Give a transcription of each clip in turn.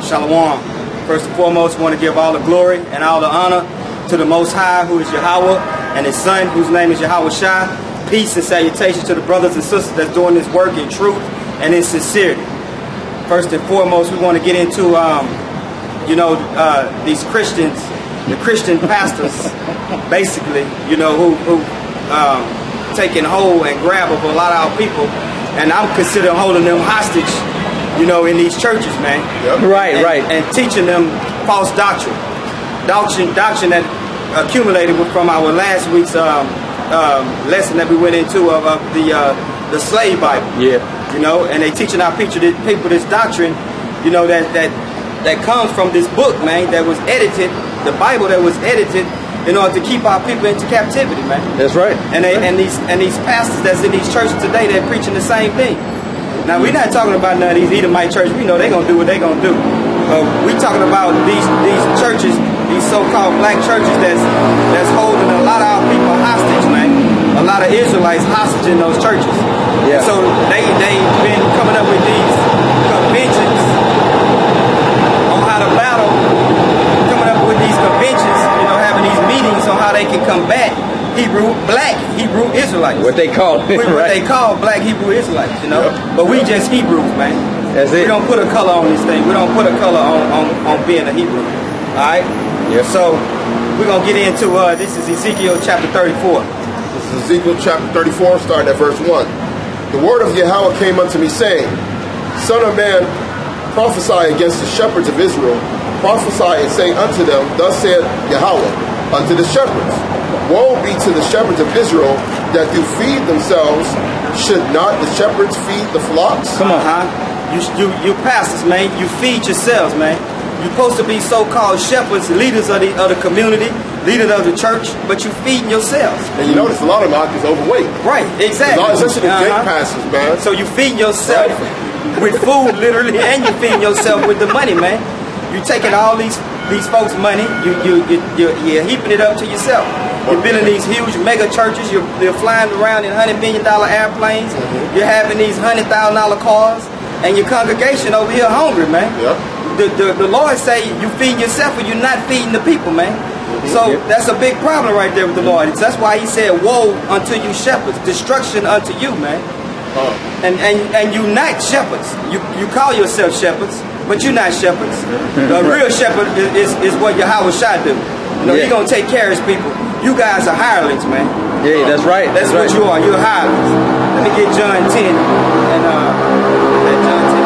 Shalom. First and foremost, I want to give all the glory and all the honor to the Most High, who is Yahweh, and His Son, whose name is Yahawashi. Peace and salutations to the brothers and sisters that's doing this work in truth and in sincerity. First and foremost, we want to get into, these Christians, the Christian pastors, basically, who taking hold and grab of a lot of our people, and I'm considering holding them hostage, in these churches, man. Yep. Right. And teaching them false doctrine that accumulated from our last week's lesson that we went into of the slave Bible. Yeah. And they teaching our people this doctrine, that comes from this book, man, that was edited, the Bible that was edited in order to keep our people into captivity, man. That's right. And these pastors that's in these churches today, they're preaching the same thing. Now, we're not talking about none of these ED0M churches. We know they're going to do what they're going to do. We're talking about these churches, these so-called black churches that's holding a lot of our people hostage, man. A lot of Israelites hostage in those churches. Yeah. So they've been coming up with these conventions on how to battle, coming up with these conventions, having these meetings on how they can combat black Hebrew Israelites. What they call it, What they call black Hebrew Israelites, Yep. But we just Hebrews, man. That's it. We don't put a color on this thing. We don't put a color on being a Hebrew. Alright? Yep. So we're going to get into, this is Ezekiel chapter 34. This is Ezekiel chapter 34, starting at verse 1. The word of Yahweh came unto me, saying, Son of man, prophesy against the shepherds of Israel. Prophesy and say unto them, Thus saith Yahweh unto the shepherds, Woe be to the shepherds of Israel that do feed themselves. Should not the shepherds feed the flocks? Come on, you pastors, man. You feed yourselves, man. You're supposed to be so-called shepherds, leaders of the community, leaders of the church, but you feeding yourselves. And you notice a lot of them is overweight. Right, exactly. Especially the gate pastors, man. So you feeding yourself with food, literally, and you feeding yourself with the money, man. You taking all these folks' money, you're heaping it up to yourself. You're building these huge mega churches. You're flying around in $100 million airplanes. Mm-hmm. You're having these $100,000 cars, and your congregation over here hungry, man. Yep. The Lord say you feed yourself, but you're not feeding the people, man. Mm-hmm. So that's a big problem right there with the Lord. That's why He said, "Woe unto you shepherds, destruction unto you, man." And you not shepherds. You call yourself shepherds, but you're not shepherds. The real shepherd is what Yahawashi do. He's gonna take care of His people. You guys are hirelings, man. Yeah, that's right. That's what you are. You're hirelings. Let me get John 10 and John 10.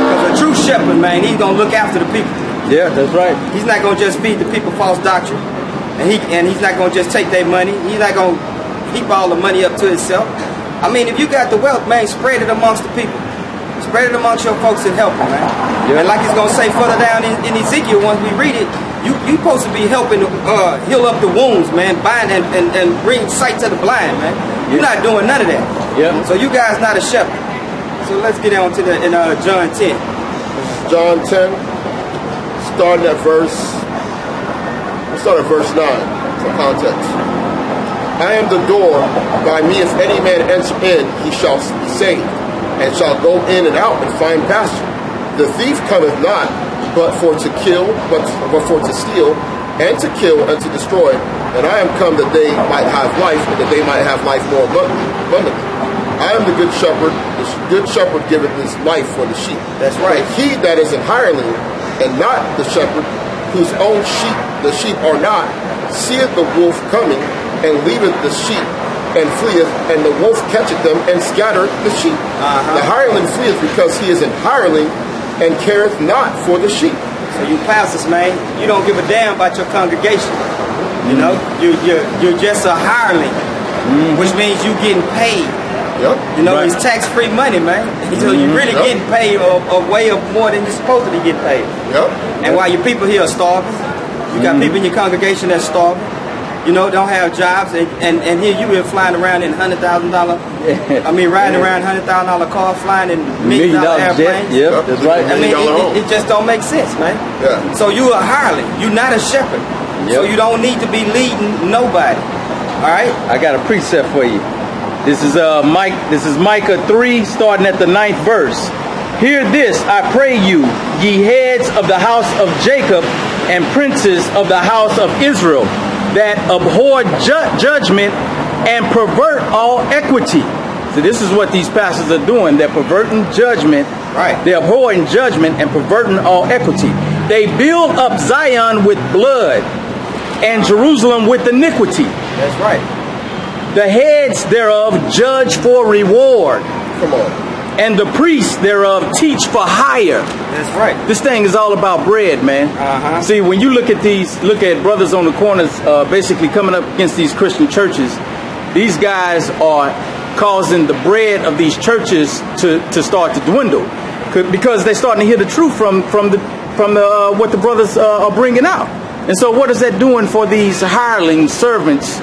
Because a true shepherd, man, he's gonna look after the people. Yeah, that's right. He's not gonna just feed the people false doctrine, and he's not gonna just take their money. He's not gonna heap all the money up to himself. I mean, if you got the wealth, man, spread it amongst the people. Spread it amongst your folks and help them, man. Yeah. And like it's going to say further down in Ezekiel, once we read it, you supposed to be helping heal up the wounds, man, bind and bring sight to the blind, man. You're not doing none of that. Yeah. So you guys not a shepherd. So let's get on to John 10. John 10, starting at verse 9 for context. I am the door. By me, if any man enter in, he shall be saved, and shall go in and out and find pasture. The thief cometh not, but for to kill, but for to steal, and to kill, and to destroy. And I am come that they might have life, and that they might have life more abundantly. I am the good shepherd. The good shepherd giveth his life for the sheep. That's right. But he that is an hireling, and not the shepherd, whose own sheep the sheep are not, seeth the wolf coming, and leaveth the sheep, and fleeth, and the wolf catcheth them, and scattereth the sheep. The hireling fleeth because he is an hireling, and careth not for the sheep. So you pastors, man, you don't give a damn about your congregation. You're just a hireling, which means you getting paid. Yep. It's tax-free money, man. So you're really getting paid a way of more than you're supposed to be getting paid. Yep. And while your people here are starving, you got people in your congregation that's starving. Don't have jobs, and here you been flying around in $100,000. Riding around $100,000 cars, flying in $1 million airplanes. Yep, that's right. It just don't make sense, man. Yeah. So you a hireling. You're not a shepherd. Yep. So you don't need to be leading nobody. All right. I got a precept for you. This is Micah 3, starting at the 9th verse. Hear this, I pray you, ye heads of the house of Jacob and princes of the house of Israel, that abhor judgment and pervert all equity. So this is what these pastors are doing. They're perverting judgment. Right. They're abhorring judgment and perverting all equity. They build up Zion with blood and Jerusalem with iniquity. That's right. The heads thereof judge for reward, Come on. and the priests thereof teach for hire. That's right. This thing is all about bread, man. Uh-huh. See, when you look at brothers on the corners basically coming up against these Christian churches, these guys are causing the bread of these churches to start to dwindle, because they're starting to hear the truth from what the brothers are bringing out. And so what is that doing for these hireling servants,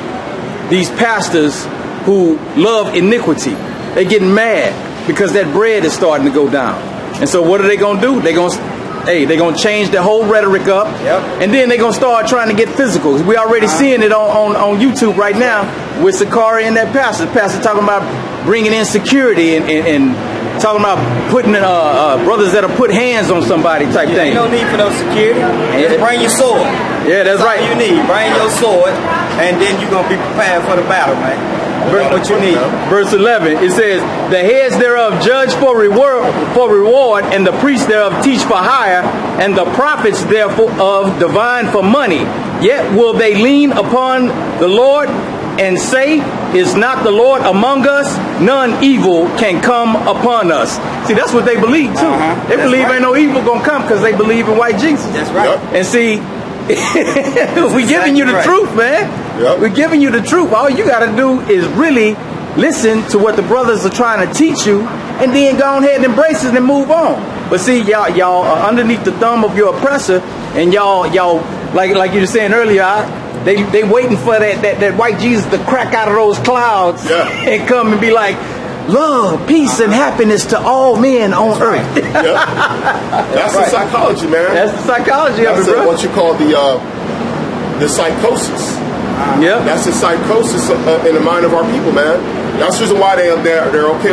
these pastors who love iniquity? They're getting mad because that bread is starting to go down. And so what are they going to do? They're going to change their whole rhetoric up. Yep. And then they're going to start trying to get physical. We're already seeing it on YouTube right now with Sakari and that pastor. The pastor talking about bringing in security and talking about putting brothers that'll put hands on somebody type thing. You don't need for no security. Just bring your sword. Yeah, that's right. All you need. Bring your sword, and then you're going to be prepared for the battle, man. Bring what you need. Verse 11, it says, the heads thereof judge for reward, and the priests thereof teach for hire, and the prophets thereof divine for money. Yet will they lean upon the Lord and say, is not the Lord among us? None evil can come upon us. See, that's what they believe too. Uh-huh. They believe ain't no evil gonna come because they believe in white Jesus. That's right. Yep. And see, we're giving you the right. truth, man. Yep. We're giving you the truth. All you got to do is really listen to what the brothers are trying to teach you, and then go ahead and embrace it and move on. But see, y'all are underneath the thumb of your oppressor, and y'all like you were saying earlier. They waiting for that white Jesus to crack out of those clouds and come and be like, love, peace, and happiness to all men on earth. Yep. That's right. the psychology, man. That's the psychology of it, That's bro. what you call the psychosis. Yep. That's the psychosis in the mind of our people, man. That's the reason why they're okay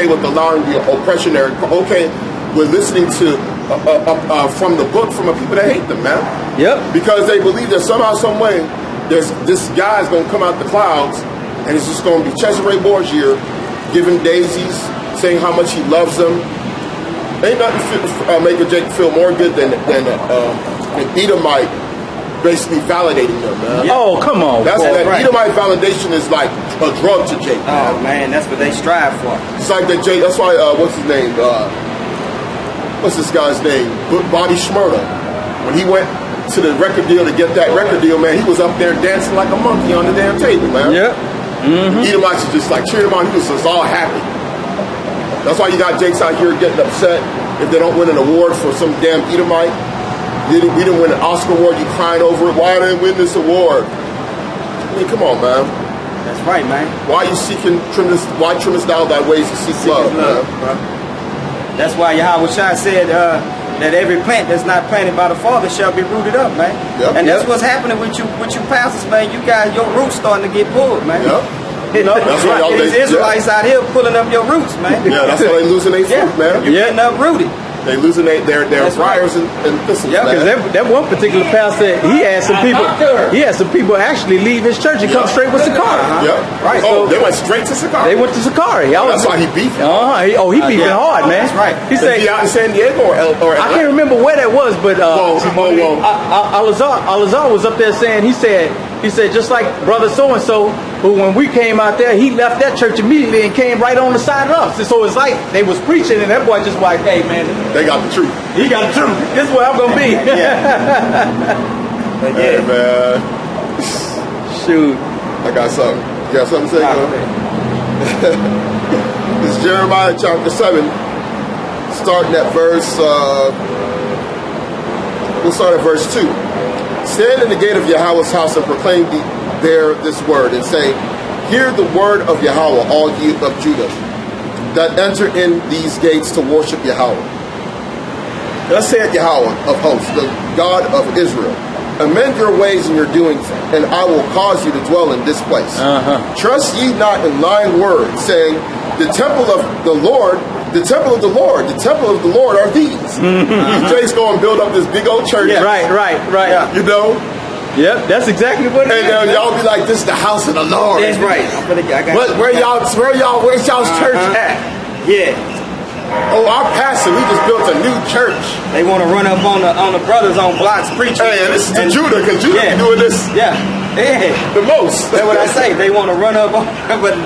with allowing the oppression. They're okay with listening to from the book from the people that hate them, man. Yep. Because they believe that somehow, some way, this guy's going to come out the clouds, and it's just going to be Cesare Borgia giving daisies, saying how much he loves them. Ain't nothing make a Jake feel more good than an Edomite basically validating them, man. Yeah. Oh, come on. That right. Edomite validation is like a drug to Jake. Oh man, that's what they strive for. It's like that Jake. That's why. What's his name? What's this guy's name? Bobby Shmurda. When he went to the record deal to get that record deal, man, he was up there dancing like a monkey on the damn table, man. Yep. Mm-hmm. Edomites just like cheering him on. He was just all happy. That's why you got Jakes out here getting upset if they don't win an award for some damn Edomite. We didn't win an Oscar award. You crying over it. Why didn't win this award? I mean, come on, man. That's right, man. Why are you seeking why trimmest thou thy ways to seek love, man? Bro. That's why Yahawashi said that every plant that's not planted by the Father shall be rooted up, man. Yep. And that's what's happening with you pastors, man. You guys, your roots starting to get pulled, man. Yep. You know, That's why y'all these Israelites out here pulling up your roots, man. Yeah, that's why they losing their fruit, man. You're getting uprooted. They losing their That's briars and thistles, Yeah, Because man. that one particular pastor, he had some people actually leave his church and come straight with Sakari. Yep. Right. Oh, So they went straight to Sakari. They went to Sakari. That's why he beefed. He beefing hard, man. That's right. He Is said, he out in San Diego or I can't remember where that was, but Alazar was up there saying, he said just like brother so and so, who when we came out there, he left that church immediately and came right on the side of us. And so it's like they was preaching, and that boy just like, hey man, they got the truth. he got the truth. This is where I'm gonna be. But Hey, man. Shoot. I got something. You got something to say? It's Jeremiah chapter 7, starting at verse, we'll start at verse 2. Stand in the gate of Yahweh's house and proclaim there this word, and say, hear the word of Yahweh, all ye of Judah, that enter in these gates to worship Yahweh. Thus saith Yahweh of hosts, the God of Israel, amend your ways and your doings, and I will cause you to dwell in this place. Trust ye not in lying words, saying, the temple of the Lord, the temple of the Lord, the temple of the Lord are these. Jake's going to build up this big old church. Yeah. Right. Yeah. You know? Yep, that's exactly what it is. And y'all be like, this is the house of the Lord. That's right. Where's y'all's church at? Yeah. Oh, our pastor, we just built a new church. They want to run up on the brothers on blocks preaching. Hey, and this is the Judah, because Judah be doing this the most. That's what I say. They want to run up on, but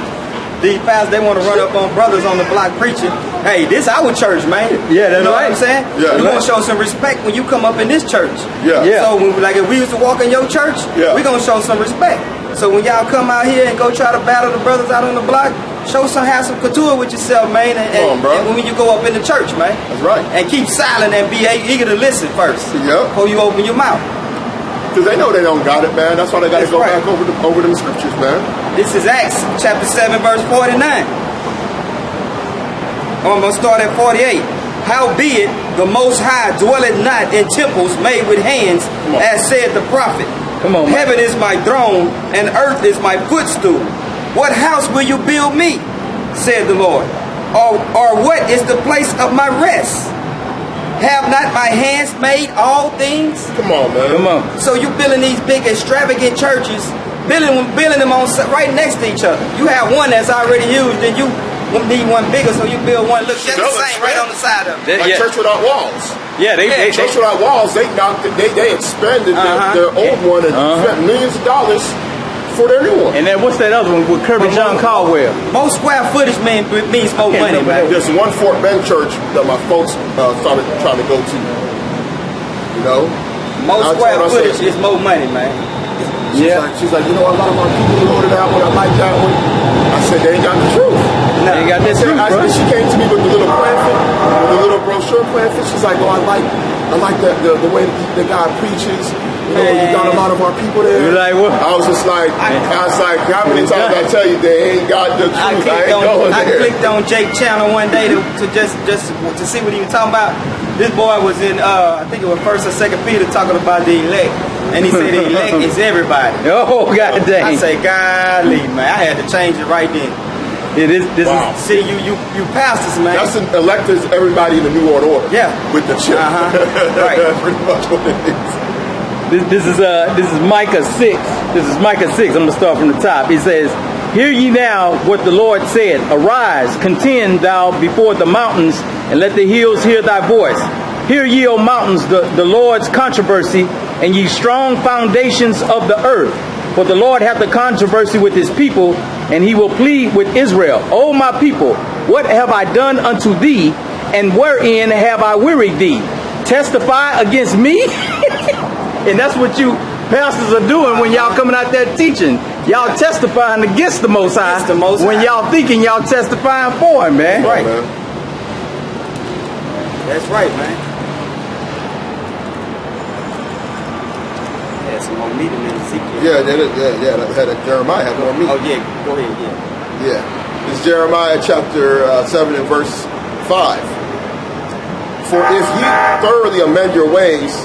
these pastors, they want to run up on brothers on the block preaching. Hey, this our church, man. Yeah, that's you know right. what I'm saying? Yeah, you want to show some respect when you come up in this church. Yeah. So, if we used to walk in your church, we're going to show some respect. So when y'all come out here and go try to battle the brothers out on the block, have some couture with yourself, man. And when you go up in the church, man. That's right. And keep silent and be eager to listen first. Yep. Before you open your mouth. Because they know they don't got it, man. That's why they got to go back over them scriptures, man. This is Acts chapter 7, verse 49. I'm going to start at 48. Howbeit, the Most High dwelleth not in temples made with hands, as said the prophet. Come on, man. Heaven is my throne, and earth is my footstool. What house will you build me, said the Lord? Or what is the place of my rest? Have not my hands made all things? Come on, man. Come on. So you building these big extravagant churches, building them on right next to each other. You have one that's already used, and you need one bigger, so you build one look just the same right on the side of it. Like church without walls. Yeah, church without walls. They knocked it. They expanded their old one and spent millions of dollars for their new one. And then what's that other one with Kirby John Caldwell? More square footage means more money, man. There's one Fort Bend church that my folks started trying to go to. You know, more square footage is more money, man. She's like, you know, a lot of our people ordered that one. I like that one. I said, they ain't got the truth. They ain't got that truth, bro. She came to me with the little pamphlet, with the little brochure pamphlet. She's like, oh, I like the way the guy preaches. You know, you got a lot of our people there. You're like, what? I was just like, how many times I tell you they ain't got the truth? I clicked on Jake channel one day to just to see what he was talking about. This boy was in, I think it was 1st or 2nd Peter talking about the elect. And he said the elect is everybody. Oh, God dang. I say, golly, man. I had to change it right then. This is see, you pastors, man. That's an elect is everybody in the New World Order. Yeah. With the chip. Right. That's pretty much what it is. This is Micah 6. This is Micah 6. I'm going to start from the top. It says, hear ye now what the Lord said. Arise, contend thou before the mountains, and let the hills hear thy voice. Hear ye, O mountains, the Lord's controversy, and ye strong foundations of the earth. For the Lord hath a controversy with his people, and he will plead with Israel. O my people, what have I done unto thee, and wherein have I wearied thee? Testify against me? And that's what you pastors are doing when y'all coming out there teaching. Y'all testifying against the Most High when y'all thinking y'all testifying for him, man. Right. That's right, man. Had some more meat in Ezekiel. Yeah. Jeremiah had more meat. Oh, yeah. Go ahead, Yeah. It's Jeremiah chapter 7 and verse 5. For if ye thoroughly amend your ways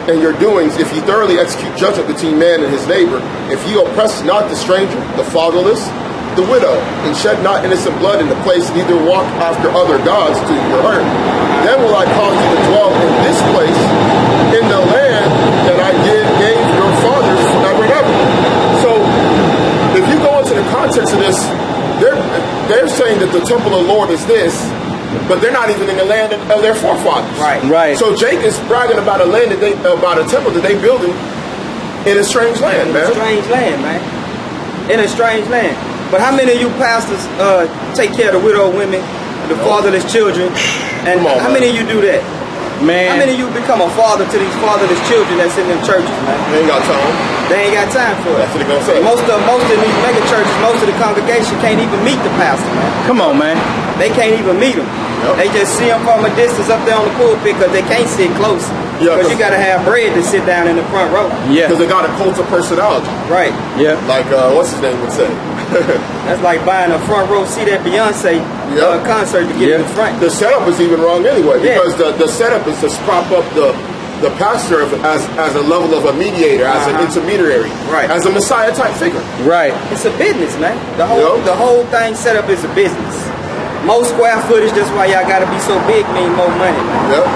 and your doings, if ye thoroughly execute judgment between man and his neighbor, if ye oppress not the stranger, the fatherless, the widow, and shed not innocent blood in the place, neither walk after other gods to your hurt, then will I cause you to dwell in this place, in the land that I gave your fathers forever and ever. So, if you go into the context of this, they're saying that the temple of the Lord is this, but they're not even in the land of their forefathers. Right. So Jake is bragging about a land about a temple that they building in a strange land, man. In a strange land, man. In a strange land. But how many of you pastors take care of the widow women, the fatherless children, and how many of you do that? Man. How many of you become a father to these fatherless children that's in them churches, man? They ain't got time. They ain't got time for it. That's what they gonna say. Most of these mega churches, most of the congregation can't even meet the pastor, man. Come on, man. They can't even meet him. Yep. They just see him from a distance up there on the pulpit because they can't sit close. Because you got to have bread to sit down in the front row. Yeah. Because they got a cult of personality. Right. Yeah. Like, what's his name would say? That's like buying a front row seat at Beyonce concert to get in the front. The setup is even wrong anyway, because the setup is to prop up the the pastor as a level of a mediator, as an intermediary, Right. as a Messiah type figure. Right. It's a business, man. The whole thing set up is a business. More square footage, that's why y'all gotta be so big, mean more money, man. Yep.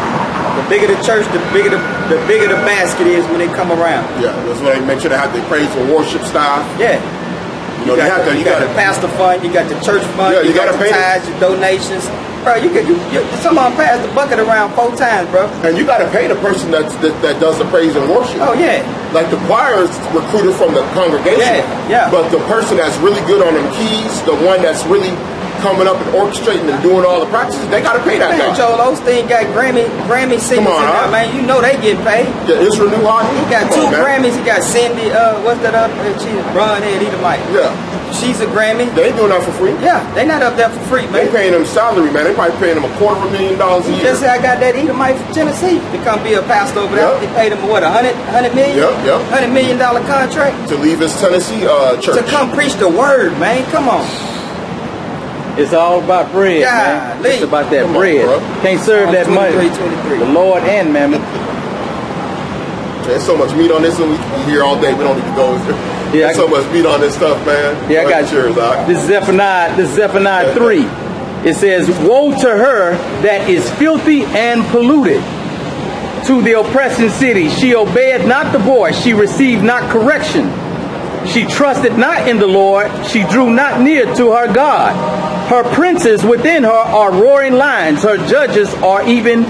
The bigger the church, the bigger the basket is when they come around. Yeah, that's why they make sure they have the praise and worship staff. Yeah. You know, You got the pastor fund, you got the church fund, Yeah, you you got gotta the pay tithes, your donations. Bro, some of them pass the bucket around 4 times, bro. And you got to pay the person that does the praise and worship. Oh, yeah. Like the choir is recruited from the congregation. Yeah. But the person that's really good on them keys, the one that's really coming up and orchestrating and doing all the practices, they got to pay that Man, guy. Joel Osteen got Grammy singers in there, man. You know they get paid. Yeah, Israel New Hot. He got 2 Grammys. He got Cindy, what's that up? She's Ron Head, Edomite. Yeah. She's a Grammy. They ain't doing that for free. Yeah, they not up there for free, They man. paying them salary, man. They probably paying them $250,000 a year. Just say I got that Edomite from Tennessee to come be a pastor over there. Yep. They paid him what, $100 million? Yep. $100 million contract To leave his Tennessee church. to come preach the word, man. Come on. It's all about bread, man. Golly. It's about that Come on, bread. bro. Can't serve that money. 23. The Lord and Mammon. There's so much meat on this one. We can be here all day. We don't need to go. Yeah, There's so much meat on this stuff, man. Yeah, I got you. Cheers, Doc. This is Zephaniah 3. It says, woe to her that is filthy and polluted, to the oppressing city. She obeyed not the voice. She received not correction. She trusted not in the Lord. She drew not near to her God. Her princes within her are roaring lions. Her judges are even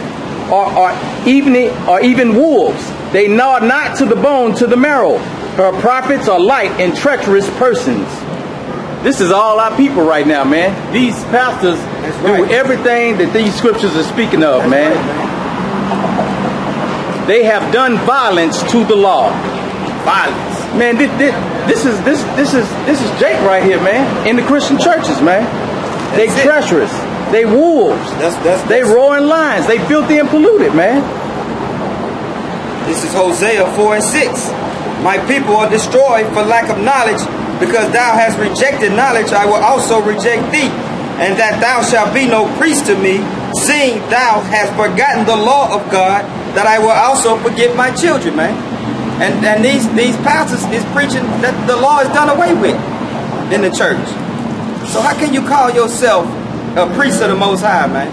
wolves. They gnaw not to the bone, to the marrow. Her prophets are light and treacherous persons. This is all our people right now, man. These pastors do everything that these scriptures are speaking of, man. They have done violence to the law. Violence, man. This is Jake right here, man. In the Christian churches, man. They treacherous. They wolves. They roaring lions. They filthy and polluted, man. This is Hosea 4 and 6. My people are destroyed for lack of knowledge, because thou hast rejected knowledge, I will also reject thee, and that thou shalt be no priest to me, seeing thou hast forgotten the law of God, that I will also forgive my children, man. And these pastors is preaching that the law is done away with in the church. So how can you call yourself a priest of the Most High, man?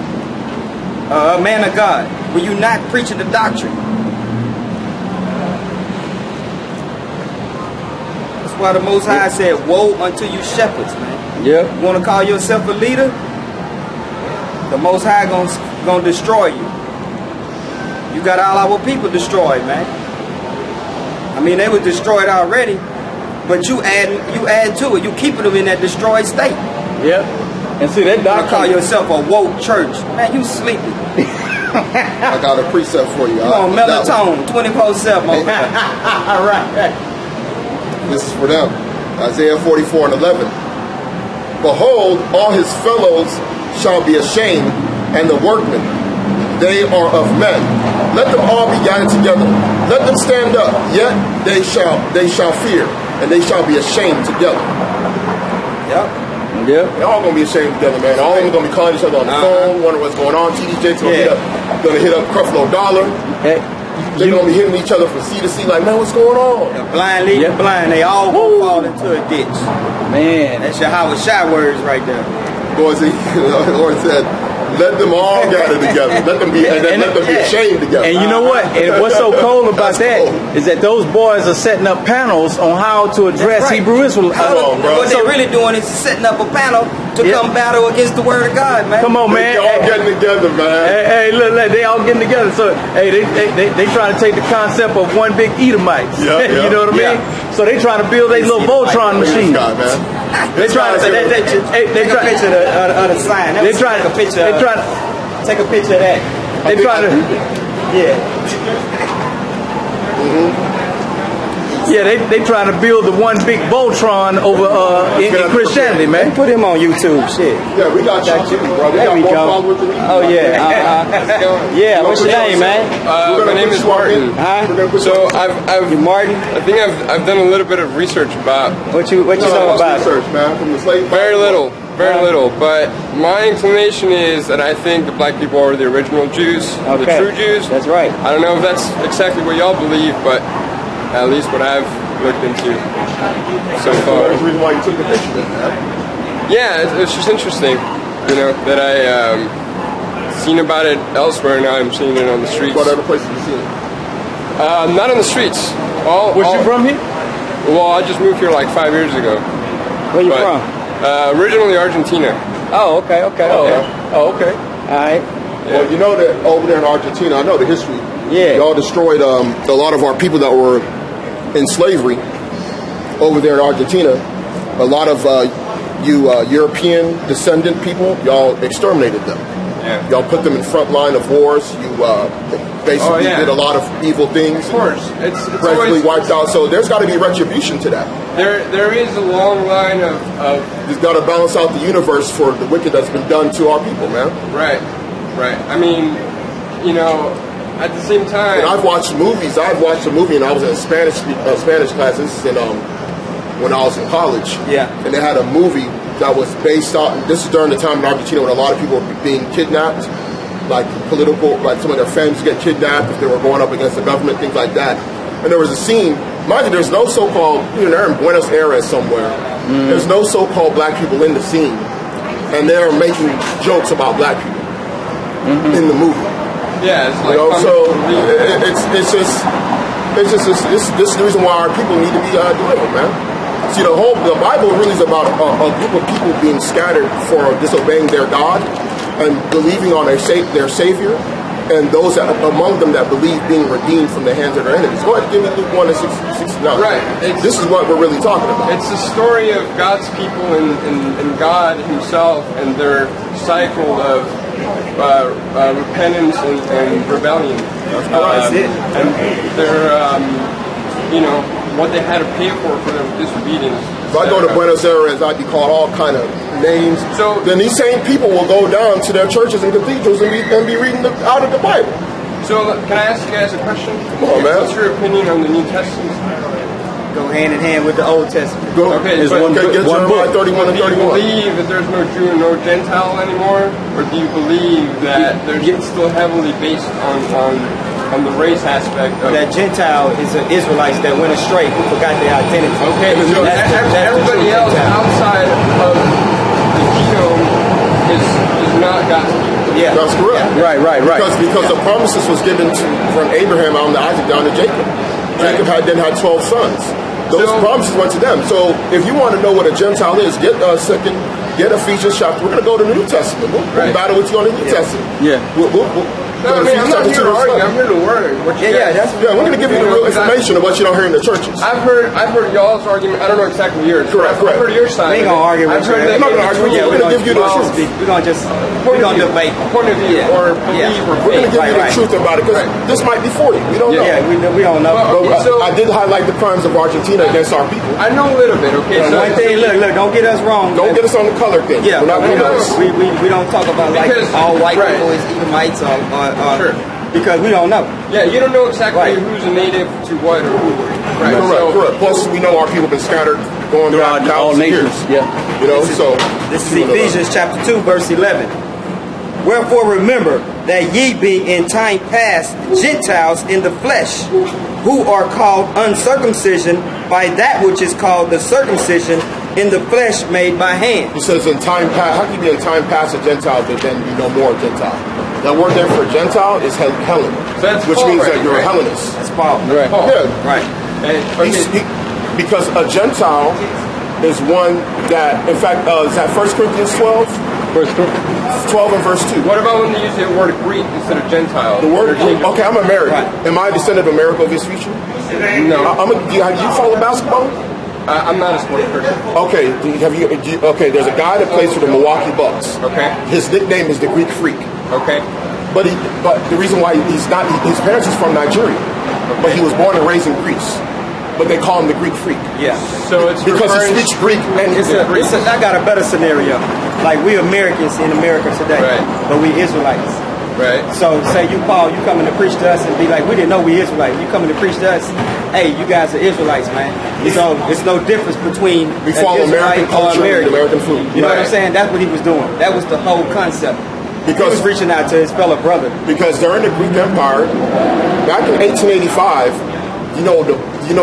A man of God, when you're not preaching the doctrine? That's why the Most High said, woe unto you shepherds, man. Yep. You want to call yourself a leader? The Most High gonna destroy you. You got all our people destroyed, man. I mean, they were destroyed already, but you add to it. You keeping them in that destroyed state. Yep. And see that doctrine. You call yourself a woke church, man. You sleepy. I got a precept for you. You on melatonin 24/7. All right. This is for them. Isaiah 44 and 11. Behold, all his fellows shall be ashamed, and the workmen, they are of men. Let them all be gathered together. Let them stand up. Yet they shall fear, and they shall be ashamed together. Yep. Yep. They're all gonna be ashamed together, man. All of them gonna be calling each other on the phone, wondering what's going on. TD Jakes gonna hit up Creflo Dollar. Hey, They're gonna be hitting each other from sea to sea, like, man, what's going on? The blind lead the blind. They all gonna fall into a ditch. man. That's your Howard Shy words right there. Lord said, let them all gather together. Let them be ashamed together. And you know what? And what's so cool about that cool. is that those boys are setting up panels on how to address That's right. Hebrew Israelites. Come on, bro. What they're really doing is setting up a panel to come battle against the word of God, man. Come on, man. They're all getting together, man. Hey, look, they all getting together. So, hey, they trying to take the concept of one big Edomite. Yeah, You know what I mean? Yeah. So they trying to build a little Voltron Look at this machine. guy, man. They trying to take a picture of the sign. They trying to take a picture of that. They trying to. Yeah, they trying to build the one big Voltron over in Christianity, man. Put him on YouTube, shit. Yeah, we got you, bro. We There got we more go. followers than you. Oh yeah. Yeah. What's your name, man? My name is Martin. So I've Martin. I think I've done a little bit of research about What you know about? Research, man, from the slave. very little. Very little, but my inclination is that I think the black people are the original Jews, the true Jews. That's right. I don't know if that's exactly what y'all believe, but at least what I've looked into so far. That's the reason why you took the picture then, man. Yeah, it's just interesting, you know, that I seen about it elsewhere, now I'm seeing it on the streets. What other places you seen it? Not on the streets. Was you from here? Well, I just moved here like 5 years ago. Where you from? Originally Argentina. Oh, okay. Oh, okay. All right. Yeah. Well, you know that over there in Argentina, I know the history. Yeah. Y'all destroyed a lot of our people that were in slavery over there in Argentina. A lot of European descendant people, y'all exterminated them. Yeah. Y'all put them in front line of wars. You basically did a lot of evil things. Of course. It's Practically always, wiped out. So there's got to be retribution to that. there is a long line of There's got to balance out the universe for the wicked that's been done to our people, man. right. I mean, you know, at the same time, And I've watched movies. I've watched a movie, and I was in Spanish classes, and when I was in college. Yeah. And they had a movie that was based on. This is during the time in Argentina when a lot of people were being kidnapped, like political, like some of their families get kidnapped if they were going up against the government, things like that. And there was a scene. Mind you, there's no so-called. They're in Buenos Aires somewhere. There's no so-called black people in the scene, and they're making jokes about black people in the movie. yeah, it's like So it's just this is the reason why our people need to be delivered, man. See, the Bible really is about a group of people being scattered for disobeying their God and believing on their Savior, and those among them that believe being redeemed from the hands of their enemies. Go ahead, give me Luke 1:69. Right. This is what we're really talking about. It's the story of God's people and God Himself and their cycle of repentance and rebellion. That's it. And their, you know, what they had to pay for their disobedience. If I go to Buenos Aires, I'd be called all kind of names. So then these same people will go down to their churches and cathedrals and be reading out of the Bible. So can I ask you guys a question? Come on, man. What's your opinion on the New Testament? Go hand in hand with the Old Testament. Go. Okay, There's but one Get book. Jeremiah 31 and do you 31. believe that there's no Jew and no Gentile anymore, or do you believe that it's still heavily based on the race aspect of That Gentile is an Israelites that went astray, who forgot their identity. Okay, so That's the everybody true else Gentile. outside of the kingdom is not God's people. Yeah. That's correct. Right. Because the promises was given from Abraham on to Isaac down to Jacob. Jacob had 12 sons. Those promises went to them. So if you want to know what a Gentile is, get Ephesians chapter. We're going to go to the New Testament. We'll battle with you on the New Testament. Yeah. We'll No, I mean, I'm not here to argue. I'm here to learn. What you guys- we're going to give you the real information of what you don't hear in the churches. I've heard y'all's argument. I don't know exactly yours. Correct. I've heard your side. We ain't gonna argue with I've heard you. that I'm not gonna argue with you. We're gonna give you the truth. We're gonna debate. Point of view, or believe, or We're going to faith. give you the Right. truth about it because this might be for you. We don't know. Yeah, we don't know. Well, But So- I did highlight the crimes of Argentina against our people. I know a little bit. Okay, so One thing, look, don't get us wrong. Don't get us on the color thing. Yeah, We're not doing no, no. those. we don't talk about like Because- all white right. people is Edomites or Sure. because we don't know. Yeah, you don't know exactly Right. who's a native to what or who. Right. Correct. Plus, we know our people have been scattered going Throughout back all thousands of nations. years. Yeah. You know, so This is Ephesians chapter 2, verse 11. Wherefore remember that ye be in time past Gentiles in the flesh, who are called uncircumcision by that which is called the circumcision in the flesh made by hand. He says in time past, how can you be in time past a Gentile, but then be no more a Gentile? That word there for Gentile is Hellen, So that's which Paul means right that you're there. a Hellenist. That's Paul. Right. Paul. Yeah. Right. Because a Gentile is one that, in fact, is that 1 Corinthians 12? First Corinthians. 12 and verse 2. What about when they use the word Greek instead of Gentile? The word, Interchangeable. okay, I'm American. Right. Am I a descendant of America of his future? No, Do you follow basketball? I'm not a sports person. Okay, okay, there's a guy that plays for the Milwaukee Bucks. Okay. His nickname is the Greek Freak. Okay. But the reason why he's not, his parents is from Nigeria. But he was born and raised in Greece. But they call him the Greek Freak. Yeah. So it's Because he referring- speaks Greek and I got a better scenario. Like we Americans in America today, Right. but we Israelites. Right. So say you Paul, you coming to preach to us and be like, we didn't know we Israelites. You coming to preach to us, hey, you guys are Israelites, man. So it's no difference between We follow American culture and American food. You know what I'm saying? That's what he was doing. That was the whole concept. Because he was reaching out to his fellow brother. Because during the Greek Empire, back in 1885, you know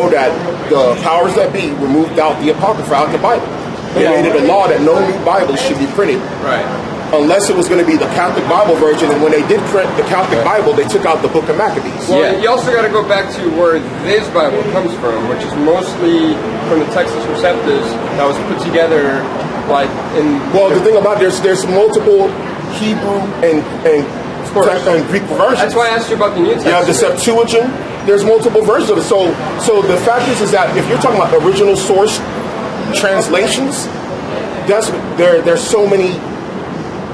that the powers that be removed out the Apocrypha out the Bible. They made it a law that no new Bible should be printed. Right. Unless it was going to be the Catholic Bible version, and when they did print the Catholic Bible, they took out the Book of Maccabees. Well, you also got to go back to where this Bible comes from, which is mostly from the Textus Receptus that was put together, like in. Well, the thing about there's multiple Hebrew and Greek versions. That's why I asked you about the New Testament. You have the Septuagint. There's multiple versions of it. So the fact is that if you're talking about original source translations, there's so many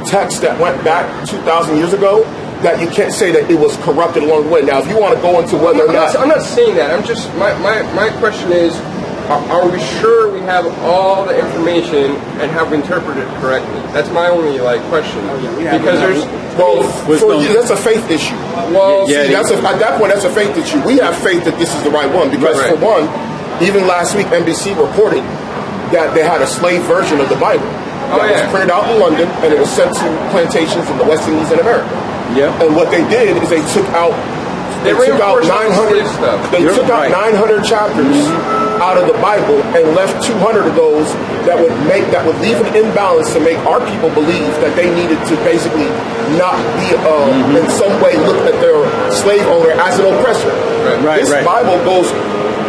texts that went back 2,000 years ago that you can't say that it was corrupted along the way. Now, if you want to go into whether or not... I'm not saying that. I'm just... My question is, are we sure we have all the information and have interpreted it correctly? That's my only, question. Because there's... Well, for you, that's a faith issue. Well, at that point, that's a faith issue. We have faith that this is the right one. Because, for one, even last week, NBC reported that they had a slave version of the Bible. That was printed out in London, and it was sent to plantations in the West Indies and America. Yeah. And what they did is they took out 900 chapters out of the Bible and left 200 of those that would leave an imbalance to make our people believe that they needed to basically not be in some way look at their slave owner as an oppressor. This Bible goes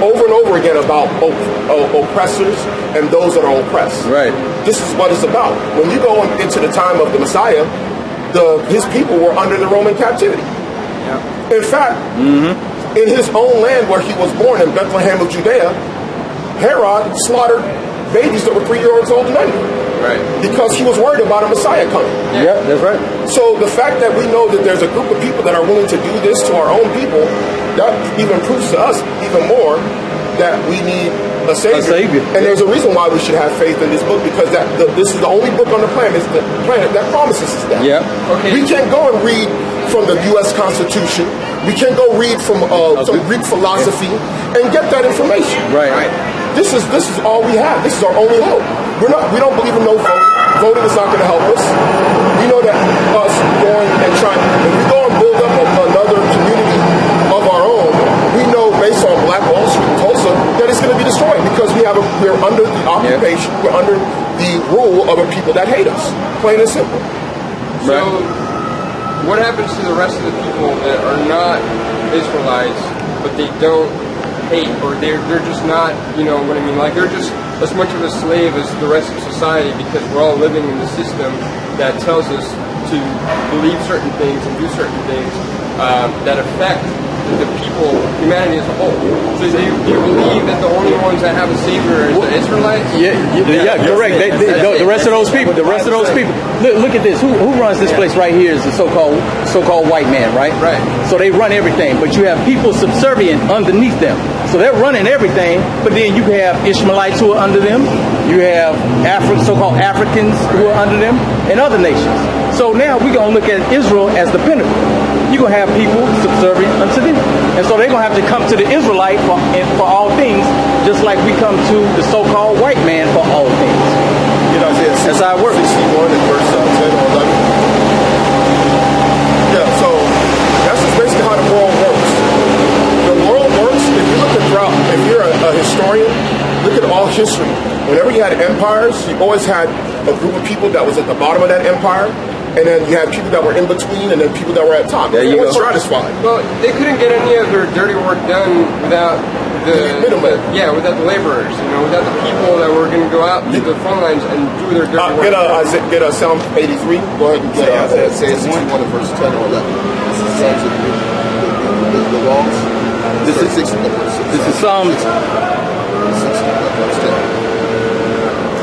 over and over again about oppressors and those that are oppressed. Right. This is what it's about. When you go into the time of the Messiah, his people were under the Roman captivity. Yeah. In fact, in his own land where he was born, in Bethlehem of Judea, Herod slaughtered babies that were 3 years old and under. Right. Because he was worried about a Messiah coming. Yeah, that's right. So the fact that we know that there's a group of people that are willing to do this to our own people, that even proves to us even more that we need a savior. And there's a reason why we should have faith in this book, because this is the only book on the planet that promises us that. Yeah. Okay. We can't go and read from the U.S. Constitution. We can't go read from some Greek philosophy and get that information. Right. This is all we have. This is our only hope. We don't believe in no voting. Voting is not going to help us. We know that us going and trying, if we go and build up another community of our own, we know based on Black Wall Street and Tulsa that it's going to be destroyed because we're under the occupation, we're under the rule of a people that hate us. Plain and simple. So, what happens to the rest of the people that are not Israelites, but they don't hate, or they're just not, you know what I mean? Like they're just as much of a slave as the rest of society because we're all living in the system that tells us to believe certain things and do certain things that affect the people, humanity as a whole. So do you believe that the only ones that have a savior is the Israelites? Yeah, correct. The rest of those people. Look at this. Who runs this place right here is the so-called white man, right? Right. So they run everything, but you have people subservient underneath them. So they're running everything, but then you have Ishmaelites who are under them. You have so-called Africans who are under them, and other nations. So now we're going to look at Israel as the pinnacle. You're going to have people subservient unto them. And so they're going to have to come to the Israelite for all things, just like we come to the so-called white man for all things. You know, that's how it works. 61 and verse 10 or 11. Yeah, so that's just basically how the world works. The world works, if you look at throughout, if you're a historian, look at all history. Whenever you had empires, you always had a group of people that was at the bottom of that empire, and then you had people that were in between, and then people that were at top. There you go. Stratified. Well, they couldn't get any of their dirty work done without middlemen. Without the laborers, without the people that were going to go out to the front lines and do their dirty work. Get a Psalm 83. Go ahead and get Isaiah 61 and verse 10 or 11. Psalms of the laws. This is Psalms 60 verse 10.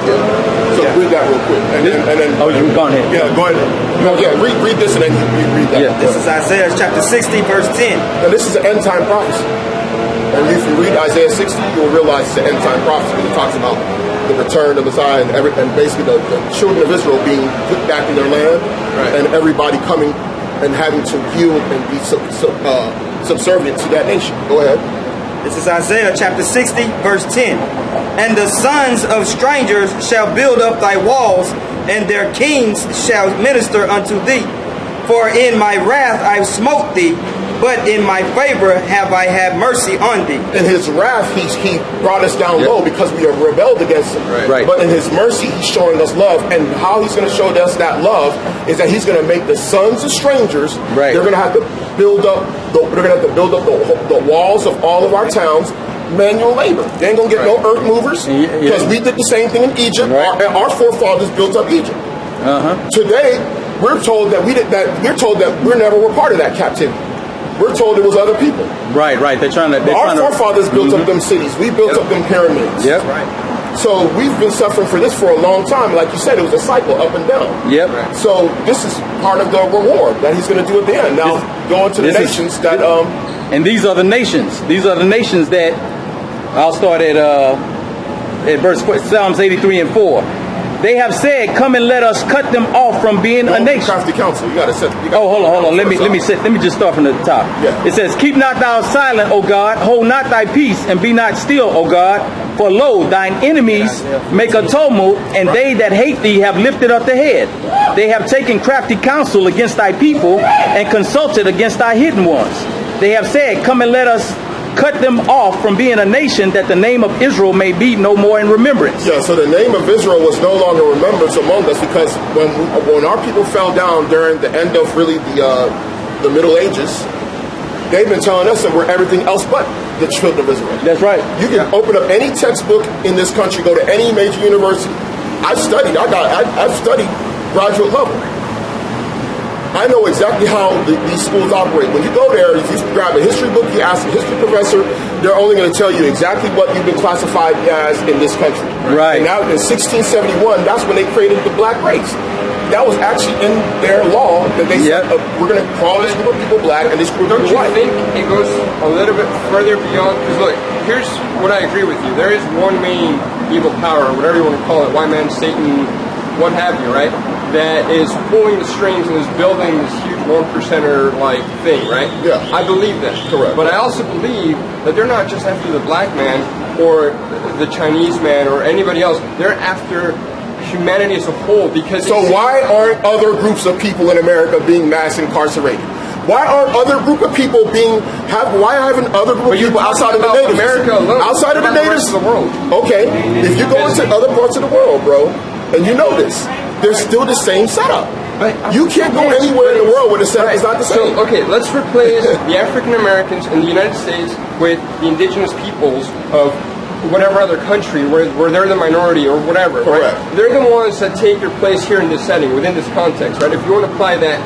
So read that real quick, and then. Oh, you go ahead. Yeah, go ahead. Read this, and then you read that. Yeah, this is Isaiah chapter 60, verse 10. Now this is an end time prophecy, and if you read Isaiah 60, you'll realize it's an end time prophecy. It talks about the return of Messiah and basically the children of Israel being put back in their land, and everybody coming and having to yield and be subservient to that nation. Go ahead. This is Isaiah chapter 60, verse 10. And the sons of strangers shall build up thy walls, and their kings shall minister unto thee. For in my wrath I smote thee, but in my favor have I had mercy on thee. In his wrath, he brought us down low because we have rebelled against him. Right. But in his mercy, he's showing us love. And how he's going to show us that love is that he's going to make the sons of strangers. Right. They're going to have to build up. The walls of all of our towns. Manual labor. They ain't going to get no earth movers because we did the same thing in Egypt. Right. Our forefathers built up Egypt. Today, we're told that we never were part of that captivity. We're told it was other people. Right. Our forefathers built up them cities. We built up them pyramids. Yep. Right. So we've been suffering for this for a long time. Like you said, it was a cycle up and down. Yep. Right. So this is part of the reward that he's going to do at the end. Now, going to the nations that... And these are the nations. These are the nations that... I'll start at verse Psalms 83 and 4. They have said, "Come and let us cut them off from being a nation." Crafty counsel. You got to set. Hold on. Let me just start from the top. Yeah. It says, "Keep not thou silent, O God; hold not thy peace, and be not still, O God. For lo, thine enemies make a tumult, and they that hate thee have lifted up the head. They have taken crafty counsel against thy people, and consulted against thy hidden ones. They have said, Come and let us cut them off from being a nation, that the name of Israel may be no more in remembrance." Yeah, so the name of Israel was no longer remembrance among us, because when our people fell down during the end of really the Middle Ages, they've been telling us that we're everything else but the children of Israel. That's right. You can open up any textbook in this country, go to any major university. I've studied graduate level. I know exactly how these schools operate. When you go there, if you grab a history book, you ask a history professor, they're only going to tell you exactly what you've been classified as in this country. Right. And now in 1671, that's when they created the black race. That was actually in their law that they said, we're going to call this group of people black and this group of people white. Don't you think it goes a little bit further beyond? Because look, here's what I agree with you. There is one main evil power, or whatever you want to call it, white man, Satan, what have you, right? That is pulling the strings and is building this huge 1%er like thing, right? Yeah. I believe that. Correct. But I also believe that they're not just after the black man or the Chinese man or anybody else. They're after humanity as a whole, because... So why aren't other groups of people in America being mass incarcerated? Why aren't other group of people why haven't other group of people outside of the natives? America alone. Outside of the natives? The world. Okay. If you go into other parts of the world, bro, and you know this, there's still the same setup. You can't go anywhere in the world where the setup is not the same. So, okay, let's replace the African Americans in the United States with the indigenous peoples of whatever other country where they're the minority or whatever. Correct. Right? They're the ones that take your place here in this setting, within this context, right? If you want to apply that,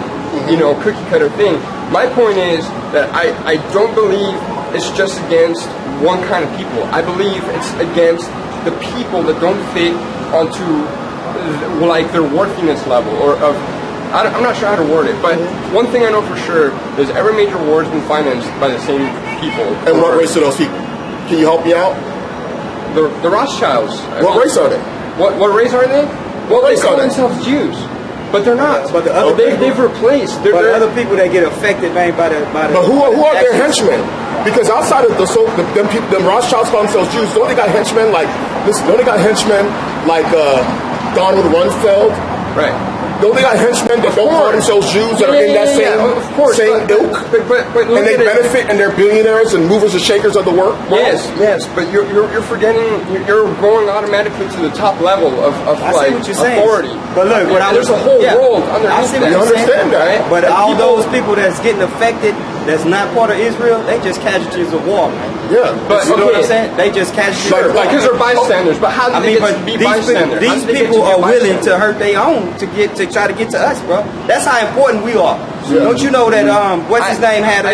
cookie cutter thing, my point is that I don't believe it's just against one kind of people. I believe it's against the people that don't fit onto like their worthiness level, or of, I'm not sure how to word it, but one thing I know for sure is every major war has been financed by the same people. And what race are those people? Can you help me out? The Rothschilds. What race are they? What race are they? Well, they call themselves Jews, but they're not. But the other they've replaced. They're other people that get affected, man, by the. But who are their henchmen? Because outside of them Rothschilds call themselves Jews, don't they got henchmen like Donald Rumsfeld? Right. Don't they got henchmen that don't call themselves Jews that are in that same ilk? But and they benefit, and they're billionaires and movers and shakers of the world? Yes, but you're forgetting, you're going automatically to the top level of like authority. But look, there's a whole world underneath that. You understand that? Right? But all those people that's getting affected, that's not part of Israel, they just casualties of war, man. Yeah, but you know what I'm saying? They just casualties of war. Because they're bystanders. But how do they be bystanders? These people are willing to hurt their own to try to get to us, bro. That's how important we are. Yeah. Don't you know that what's his name had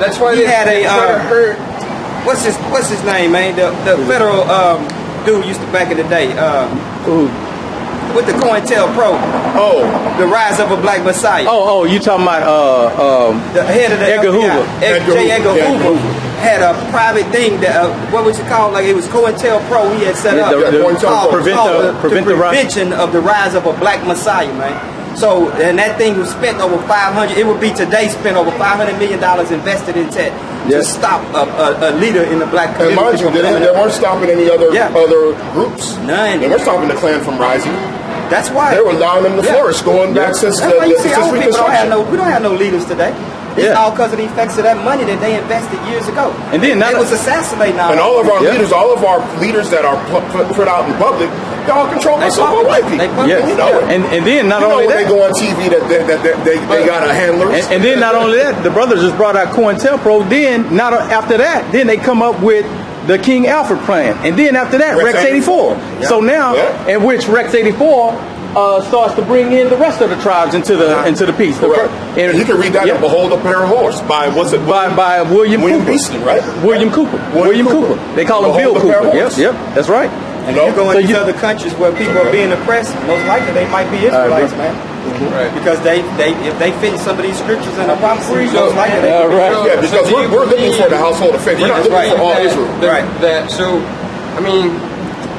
that's why he had a hurt. What's his name, man? The federal dude used to back in the day. With the COINTELPRO. Oh. The rise of a black messiah. Oh, you talking about the head of the Edgar Hoover. J. Edgar Hoover had a private thing that what was it called? Like it was COINTELPRO. He had set up the prevention of the rise of the black messiah, man. So, and that thing was spent over 500. It would be today spent over $500 million invested in tech to stop a leader in the black And community. mind you, they weren't stopping any other groups. None. They weren't stopping the Klan from rising. That's why They were allowing them to flourish, going back since That's why you see since our people Reconstruction. we don't have no leaders today. It's all because of the effects of that money that they invested years ago. And then it was assassinating And all of our leaders that are put out in public, they're all controlled by so-called white people. Yes. You know it. And then not only when that, they go on TV that they got a handler. and then not only that, the brothers just brought out COINTELPRO. Then not after that, then they come up with the King Alfred plan, and then after that, Rex 84. So now, in which Rex 84 starts to bring in the rest of the tribes into the piece. And you can read that in Behold a Pale Horse by by William Cooper. Beeston, right? William Cooper. William Cooper. They call him Bill Cooper. Yep, that's right. And you go into other countries where people are being oppressed, most likely they might be Israelites, man. Right. Because if they fit some of these scriptures and the prophecies, most likely they Yeah, because we're looking for the household of faith. We're not looking for all Israel. I mean,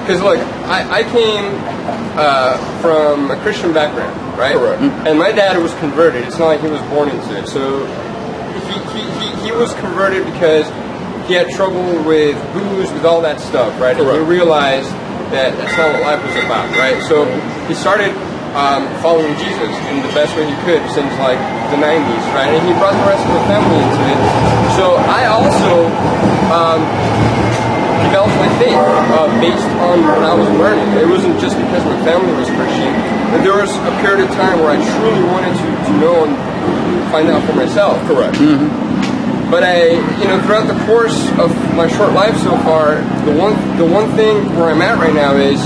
because look, I came from a Christian background, right? Correct. And my dad was converted. It's not like he was born into it. So he was converted because he had trouble with booze, with all that stuff, right? And he realized that that's not what life was about, right? So he started following Jesus in the best way he could since like the 90s, right? And he brought the rest of the family into it. So I also developed my faith based on what I was learning. It wasn't just because my family was Christian, but there was a period of time where I truly wanted to know and find out for myself. Correct. But throughout the course of my short life so far, the one thing where I'm at right now is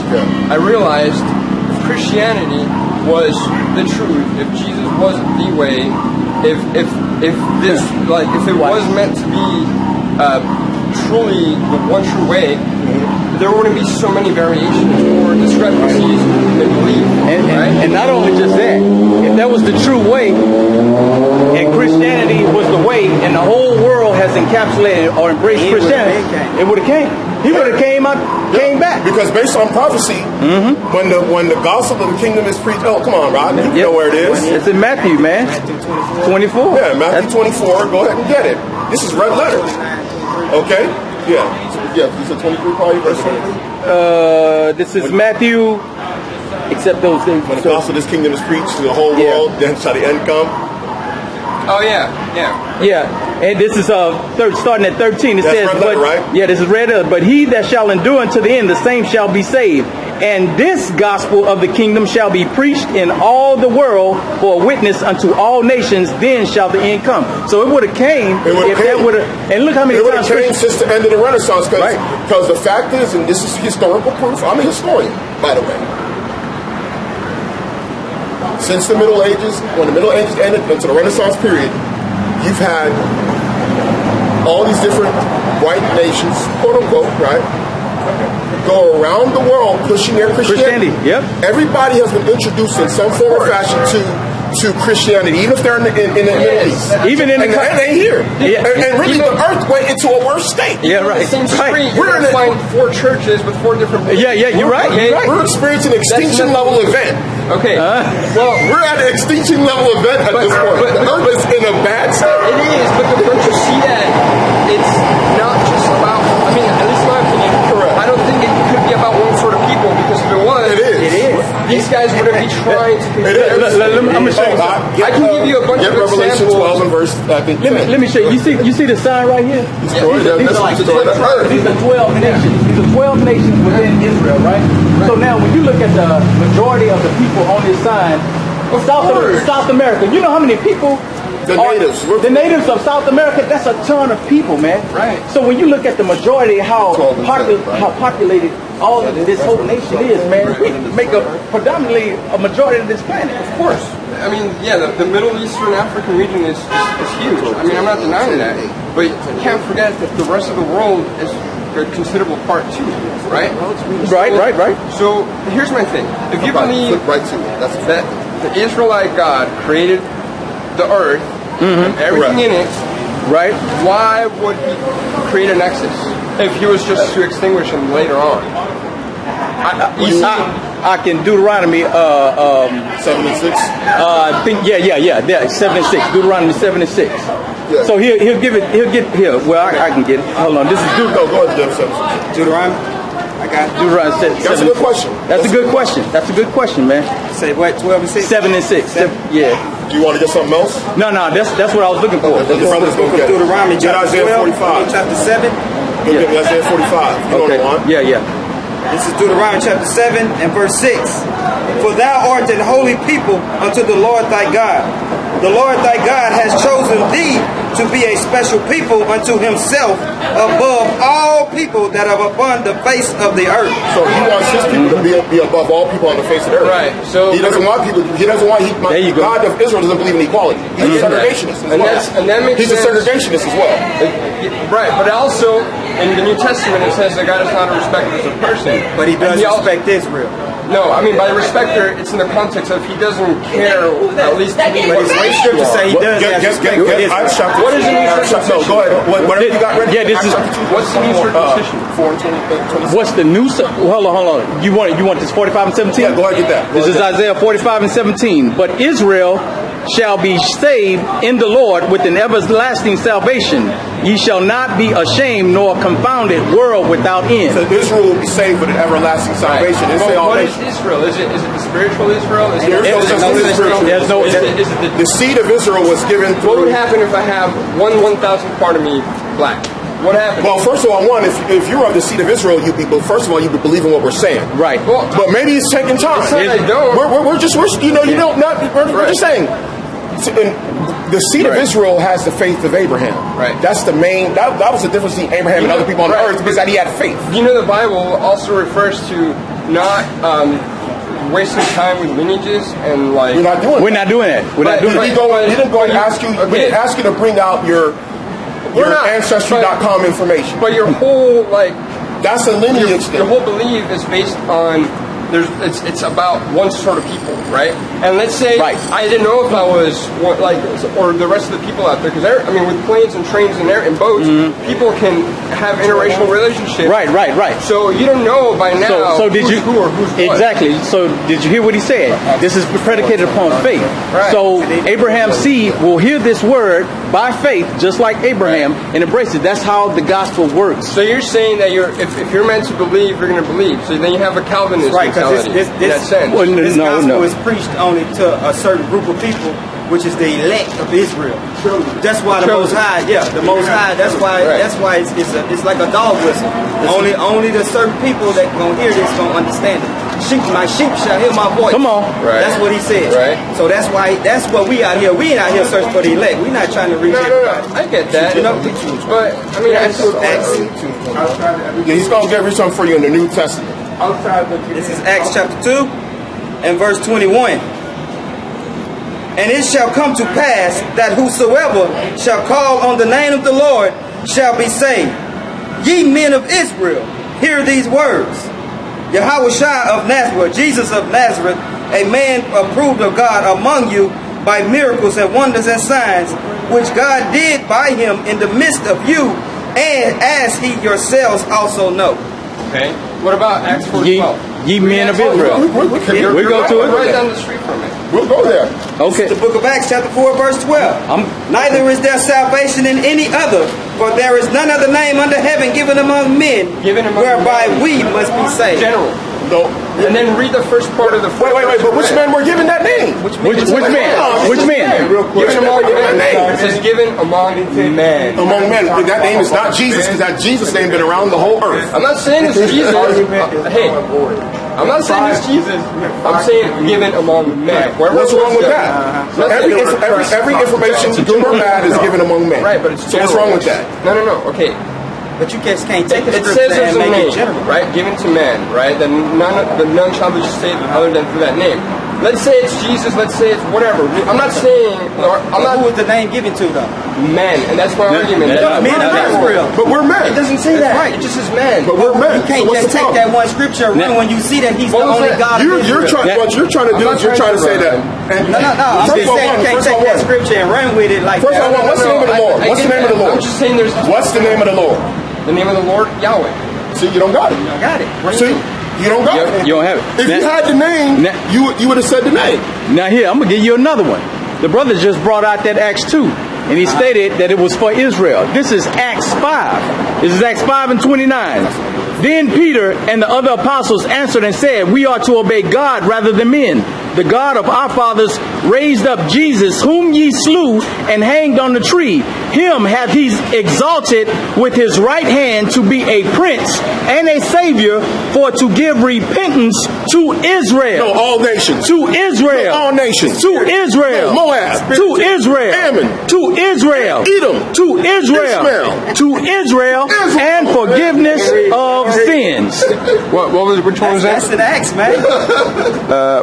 I realized if Christianity was the truth, if Jesus was the way, if it was meant to be truly the one true way, there wouldn't be so many variations or discrepancies in belief. And not only just that, if that was the true way, and Christianity was the way, and the whole world has encapsulated or embraced Christianity, it would have came. He would have came back. Because based on prophecy, when the gospel of the kingdom is preached, come on, Rod, you know where it is. It's in Matthew, man. 24. Yeah, Matthew 24. Go ahead and get it. This is red letter. Okay? Yeah. You said 23 probably, verse 23? This is Matthew, except those things. When the gospel of this kingdom is preached to the whole world, then shall the end come. Oh, yeah. And this is starting at 13. It says, red letter, right? Yeah, this is red letter. But he that shall endure unto the end, the same shall be saved. And this gospel of the kingdom shall be preached in all the world for a witness unto all nations. Then shall the end come. So it would have came. And look how many times it would have came since the end of the Renaissance. Because the fact is, and this is historical proof. I'm a historian, by the way. Since the Middle Ages, when the Middle Ages ended into the Renaissance period, you've had all these different white nations, quote unquote, right, go around the world pushing their Christianity. Everybody has been introduced in some form or fashion to Christianity, even if they're in the Middle East. Even in and they here. And really the earth went into a worse state. Same street, you're going to find 4 churches with 4 different beliefs. You're right. We're experiencing an extinction level event. Okay. Well, we're at an extinction level event at this point. The earth is in a bad state. It is, but don't you see that it's not just about, at least in my opinion, I don't think it could be about one sort of people, because if it was, these guys wouldn't be trying to convince. I'm going to show you. I can give you a bunch of Revelation examples. 12 and verse, I think. Let me show you. You see the sign right here? These are 12 nations. These are 12 nations within Israel, right? So now when you look at the majority of the people on this sign, South America, you know how many people? The natives of South America, that's a ton of people, man. Right. So when you look at the majority, how populated all of this whole nation is, man, we make predominantly a majority of this planet. Of course. The Middle Eastern African region is huge. I'm not denying that. But you can't forget that the rest of the world is a considerable part too, right? Right. So here's my thing. If you believe that the Israelite God created the earth, and everything in it, right? Why would he create a nexus if he was just to extinguish them later on? I can Deuteronomy 7 and 6. Yeah, 7 and 6. Deuteronomy 7 and 6. Yeah. So he'll give it. He'll get here. Well, I can get it. Hold on. This is Go ahead, Jeff. 7 and 6. Deuteronomy. I got it. Deuteronomy 7. That's a good question. That's a good question. That's a good question, man. Say what? 12 and 6. 7 and 6. Yeah. Do you want to get something else? No, that's what I was looking for. Okay, This is the book of Deuteronomy, Get chapter Isaiah 12, 45. chapter 7. Get Isaiah 45. You Okay. don't want. Yeah. This is Deuteronomy chapter 7 and verse 6. For thou art an holy people unto the Lord thy God. The Lord thy God has chosen thee to be a special people unto himself above all people that are upon the face of the earth. So he wants his people to be above all people on the face of the earth. Right. So he doesn't want people. He doesn't want. There you go. God of Israel doesn't believe in equality. He's a segregationist as well. And that makes He's a sense. segregationist as well. Right, but also in the New Testament it says that God is not a respecter of person. But he does And respect Israel. No, I mean by respecter, it's in the context of he doesn't care at least to me what race you Scripture say he are. does have respect for Get Acts Israel. chapter What is the new circumcision? No, go ahead. Whatever you got ready. Yeah, this Acts is- chapter 2, What's the new circumcision? 4 and 26. What's the new? Hold on. You want this 45 and 17? Yeah, go ahead, get that. This is Isaiah 45 and 17. But Israel shall be saved in the Lord with an everlasting salvation. Ye shall not be ashamed nor confounded, world without end. So Israel will be saved with an everlasting salvation. It say all What is nations. Israel? Is it the spiritual Israel? Is There's no such thing as spiritual. There's no- Is it the The seed of Israel was given What would through. happen if I have 1/1000th part of me black? What happens? Well, first of all, if you're of the seed of Israel, you'd be believing what we're saying. Right. Well, But maybe it's taking time. It's not I don't. We're just we're just saying. And the seed of Right. Israel has the faith of Abraham. Right. That's the main. That was the difference between Abraham and other people on the Right. earth, because that he had faith. You know, the Bible also refers to not wasting time with lineages and like. We're not doing. We're that. not doing that. We're not doing He that. didn't go and ask you. We didn't ask you to bring out your not, ancestry.com information. But your whole like That's a lineage thing. your whole belief is based on it's about one sort of people, right? And let's say Right. I didn't know if I was or the rest of the people out there, because I mean with planes and trains and boats, people can have interracial relationships. Right. So you don't know by now So did who's you who or who's what. exactly? So did you hear what he said? This is predicated upon faith. Right. So Abraham's seed will hear this word by faith, just like Abraham, and embrace it. That's how the gospel works. So you're saying that if you're meant to believe, you're going to believe. So then you have a Calvinist Right, because mentality in that sense. Well, this no. gospel is preached only to a certain group of people, which is the elect of Israel. That's why the Most High, the Most High. That's why it's like a dog whistle. Only the certain people that gonna hear this gonna understand it. My sheep shall hear my voice. Come on. Right. That's what he said. Right. So that's what we out here. We ain't out here searching for the elect. We not trying to reach No, everybody. I get that. You know, But I mean, Acts. Yeah, he's going to get reach something for you in the New Testament. This is Acts chapter 2 and verse 21. And it shall come to pass that whosoever shall call on the name of the Lord shall be saved. Ye men of Israel, hear these words. Yahawashi of Nazareth, Jesus of Nazareth, a man approved of God among you by miracles and wonders and signs, which God did by him in the midst of you, and as he yourselves also know. Okay. What about Acts 4:12? Ye men of Israel. We go to it. Right down the street from it. We'll go there. Okay. The book of Acts chapter 4 verse 12. Neither is there salvation in any other, for there is none other name under heaven given among men whereby we must be saved. General. No. And then read the first part of the. Wait. But which men were given that name? Which man? Which man? Real quick. Given among men. It says given among men. Among men. That name is not Jesus, because that Jesus name been around the whole earth. I'm not saying it's Jesus. Hey, I'm not saying it's Jesus. I'm saying given among men. What's wrong with that? Every information, good or bad, is given among men. Right, but it's so what's wrong with that? No. Okay. But you just can't take the It scripture says there's and a make name, it general. right? Given to man, right? That none shall be saved other than through that name. Let's say it's Jesus. Let's say it's whatever. I'm not saying. Who was the name given to though? Men, and that's my argument. Men of Israel. But we're men. It doesn't say that. Right. It just says men. But we're men. You can't So what's just the take problem? that one scripture and run when you see that he's the What was only that? God of You're Israel. trying. What you're trying to do is you're trying to say that. No. I'm just saying you can't take that scripture and run with it like First of that. all, what's the name of the Lord? What's the name of the Lord? I'm just saying there's What's the name of the Lord? the name of the Lord, Yahweh. See, you don't got it. I got it. See, You don't got it. You don't have it. If you had the name, you would have said the name. Now here, I'm going to give you another one. The brother just brought out that Acts 2, and he stated that it was for Israel. This is Acts 5. This is Acts 5 and 29. Then Peter and the other apostles answered and said, we are to obey God rather than men. The God of our fathers raised up Jesus, whom ye slew and hanged on the tree. Him hath he exalted with his right hand to be a prince and a savior, for to give repentance to Israel. No, all nations. To Israel. No, all nations. To Israel. No, Moab. To Israel. Ammon. To Israel. Edom. To Israel. Ishmael. To Israel. And forgiveness of sins. Which one was that? That's an Acts, man.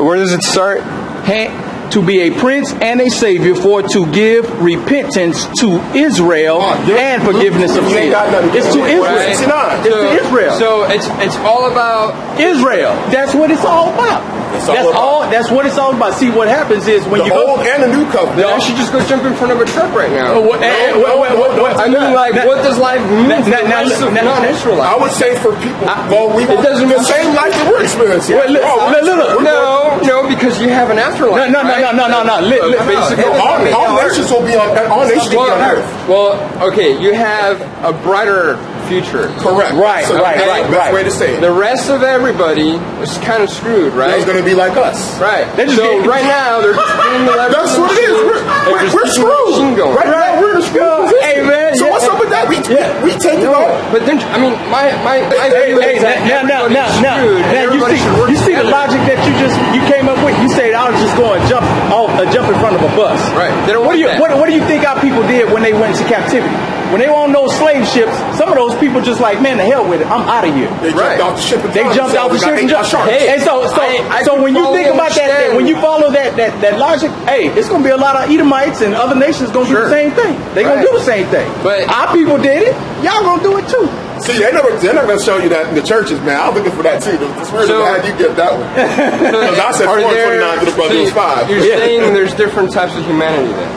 Where does it start? To be a prince and a savior, for to give repentance to Israel and forgiveness of sins. It's to Israel. Right. It's to Israel. So it's all about Israel. That's what it's all about. That's what it's all about. See, what happens is when the you go old and the new covenant. Then I should just go jump in front of a truck right now. what What does life mean for the rest of non-Israelites? I would say for people, it doesn't the mean same life that we're experiencing. No, because you have an afterlife. No. Basically, All nations will be on earth. Well, okay, you have a brighter future. Correct. Right. Best way to say it. The rest of everybody is kind of screwed, right? They're going to be like us. Right. So right now they're just getting the leverage. That's what it is. We're screwed. Right now we're in a screwed position. Hey, man. So what's up with that? We take it all. But then, I mean, my view is that everybody's screwed, and everybody should work you see the together. logic that you came up with. You said I was just going to jump in front of a bus. Right. They don't What want that. do you think our people did when they went into captivity? When they were on those slave ships, some of those people just like, man, the hell with it. I'm out of here. They jumped off the ship. They jumped out the ship and jumped. Hey, And so when you think about that, when you follow that logic, hey, it's going to be a lot of Edomites and other nations going to do the same thing. They're going to do the same thing. But our people did it. Y'all going to do it too. See, they're never going to show you that in the churches, man. I'm looking for that too. The Spirit of God, you get that one. Because I said 429 to the brother was 5. You're saying there's different types of humanity then.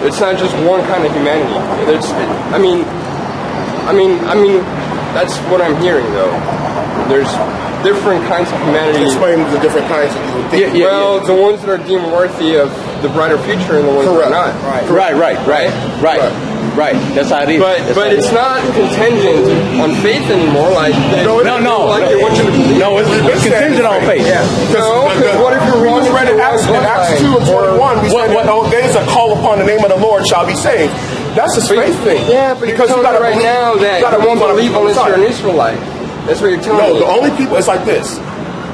It's not just one kind of humanity. I mean, that's what I'm hearing though. There's different kinds of humanity. Explain the different kinds that you would think. The ones that are deemed worthy of the brighter future and the ones that are not. Right. That's how it is. But it's not contingent on faith anymore. Like no. It's contingent on faith. Yeah. Because what if you're wrong? We read in Acts 2 and 21. We said in those days that call upon the name of the Lord shall be saved. That's a faith thing. Yeah, but because you're telling me right now that you won't believe unless you're an Israelite. That's what you're telling me. No, the only people, it's like this.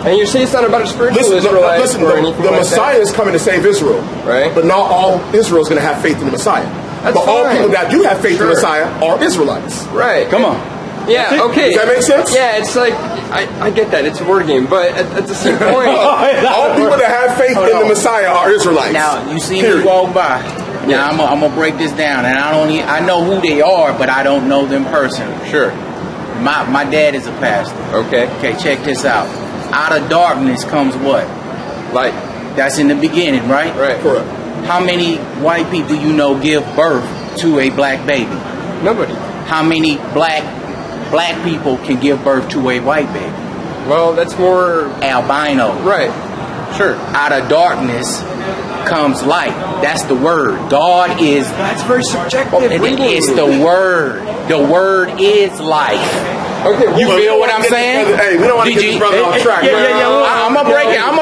And you say it's not about a spiritual Israelite or anything the like Messiah that. is coming to save Israel. Right. But not all Israel is going to have faith in the Messiah. That's but all fine. people that do have faith in the Messiah are Israelites. Right. Come on. Yeah, okay. Does that make sense? Yeah, it's like, I get that. It's a word game. But at the same point... all people that have faith in the Messiah are Israelites. Now, you see me walk by. Now, I'm going to break this down. And I know who they are, but I don't know them personally. Sure. My dad is a pastor. Okay. Okay, check this out. Out of darkness comes what? Light. That's in the beginning, right? Right. Correct. How many white people you know give birth to a black baby? Nobody. How many black people can give birth to a white baby? Well, that's more... Albino. Right. Sure. Out of darkness comes light. That's the word. God is... That's very subjective. It's the word. The word is life. Okay, You feel what I'm saying? Hey, we don't want to get this brother off track. I'm gonna break it. I'm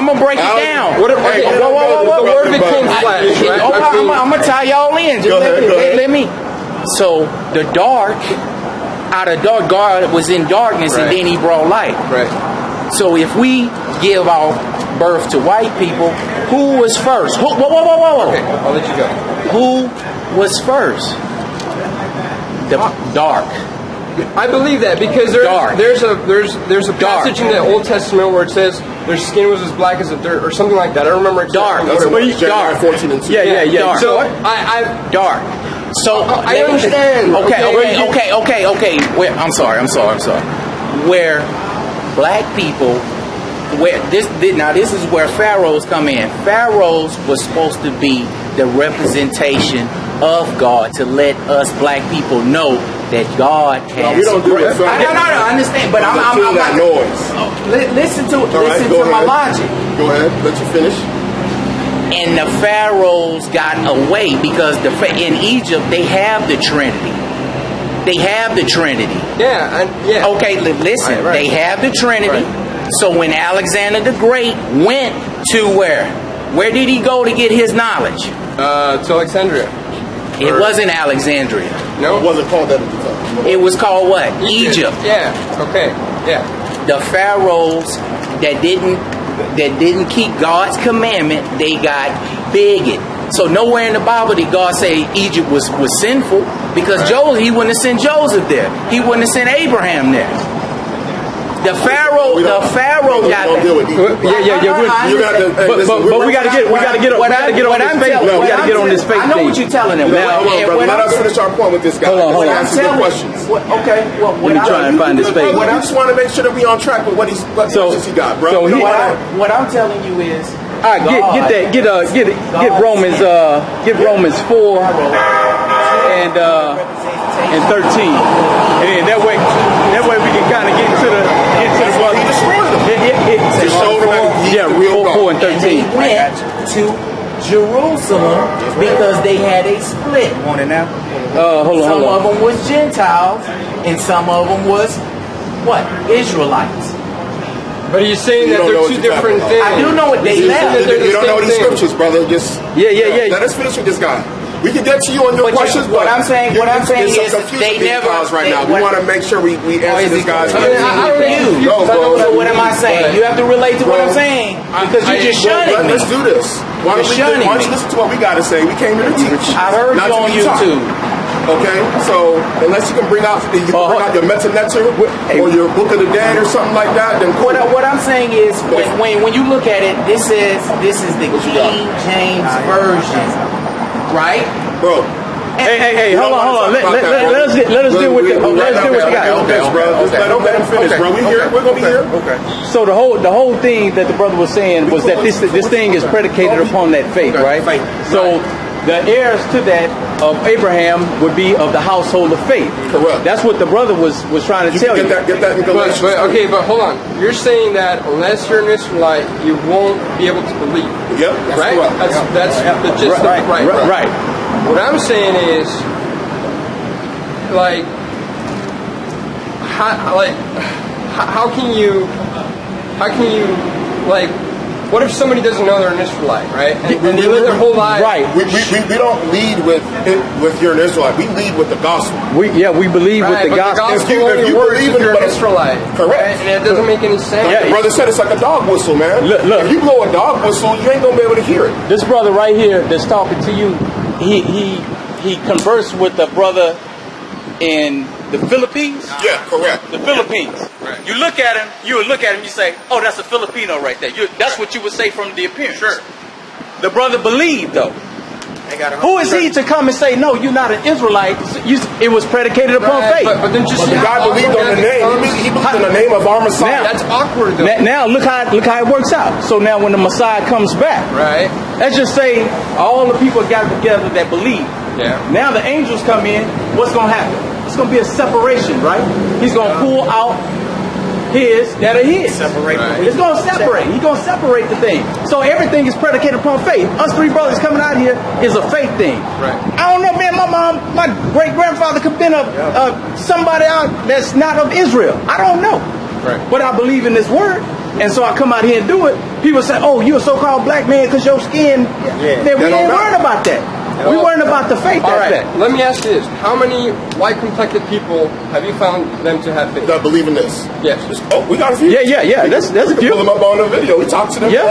gonna break it down. What the word became flesh, right? I'm gonna tie y'all in. Just Go ahead. let me. So the dark, out of dark, God was in darkness, Right. and then He brought light. Right. So if we give our birth to white people, who was first? Whoa. Okay, I'll let you go. Who was first? The dark. I believe that because there's a passage in the Old Testament where it says their skin was as black as the dirt or something like that. I don't remember exactly. Jeremiah 14 and 2. Yeah. Dark. So Dark. So I understand. Okay. I'm sorry. Where black people, this is where pharaohs come in. Pharaohs was supposed to be the representation of God to let us black people know that God has. No, we don't do it. So I understand, but I'm that noise. Listen to Go my ahead. logic. Go ahead. Let you finish. And the pharaohs got away because in Egypt they have the Trinity. They have the Trinity. Yeah. Okay, listen. Right. They have the Trinity. Right. So when Alexander the Great went to where? Where did he go to get his knowledge? To Alexandria. It wasn't Alexandria. No, It wasn't called that at the time. It was called what? Egypt. Yeah. Okay. Yeah. The pharaohs that didn't keep God's commandment, they got bigot. So nowhere in the Bible did God say Egypt was sinful, because Right. He wouldn't have sent Joseph there. He wouldn't have sent Abraham there. The Pharaoh got don't deal with Egypt. Yeah. You got to, But we got to get on this faith. We got to get on this faith I know thing. what you're telling him. Hold on, brother. Let us finish our point with this guy. Hold on. Ask you good questions. Let me try and find this faith. We just want to make sure that we on track with what questions he got, bro. so What I'm telling you is, All right, get Romans 4 and 13, and that way we can kind of get into the He destroyed them. yeah, 4 and 13. they went to Jerusalem because they had a split. Want it now? Hold Some on. of them was Gentiles, and some of them was what? Israelites. But he's saying You that don't know they're what two you're different talking things. I do know what they left. You don't know these scriptures, brother. Just Yeah. let us finish with this guy. We can get to you on your But questions. what I'm saying is they never. right now. We want to make sure we answer this guy's I mean, I questions. refuse. Go, bro. So what am I saying? You have to relate to what Bro, I'm saying, because you're just shunning me. Let's do this. Why don't you listen to what we got to say? We came here to teach. I heard not you to on be taught. YouTube. Okay, so unless you can bring out your meta-netter or your Book of the Dead or something like that, then cool. What I'm saying is, when you look at it, this is the King James version, right? Bro. Hey, hold on. Let us deal with the guy. Okay, let him finish, bro. We're gonna be here. Okay. So the whole thing that the brother was saying was that this thing is predicated upon that faith, right? So the heirs to that of Abraham would be of the household of faith. Correct. That's what the brother was trying to tell you. Get that in Galatians. But hold on. You're saying that unless you're an Israelite, you won't be able to believe. Yep. Right? That's the gist of it. Right. What I'm saying is, how can you, what if somebody doesn't know they're an Israelite, right? And they live their whole life. Right. We don't lead with you're an Israelite. We lead with the gospel. We believe with the but gospel. The gospel only works if you're an Israelite. Correct. Right? And it doesn't make any sense. Like the brother said, it's like a dog whistle, man. Look. If you blow a dog whistle, you ain't gonna be able to hear it. This brother right here that's talking to you, he conversed with a brother in the Philippines. Yeah, correct. The Philippines. Right. You look at him, you say, oh, that's a Filipino right there. That's what you would say from the appearance. Sure. The brother believed, though. Who is he to come and say, no, you're not an Israelite? It was predicated upon faith. But then just But the guy believed on the name. He believed in the name of our Messiah. That's awkward, though. Now look how it works out. So now when the Messiah comes back, Right. let's just say all the people got together that believe. Yeah. Now the angels come in. What's going to happen? It's going to be a separation, right? He's going to pull out his that are his. Separate. Right. It's going to separate. He's going to separate the thing. So everything is predicated upon faith. Us three brothers coming out here is a faith thing. Right. I don't know, man. My great grandfather could have been somebody out that's not of Israel. I don't know. Right. But I believe in this word. And so I come out here and do it. People say, oh, you're a so-called black man because your skin. Yeah. Then we ain't worried about that. We worried about the faith All right. aspect. Let me ask you this: how many white-complected people have you found them to have faith? That believe in this. Yes. Oh, we got a few. Yeah. That's We a can few. pull them up on the video. We talked to them. Yeah.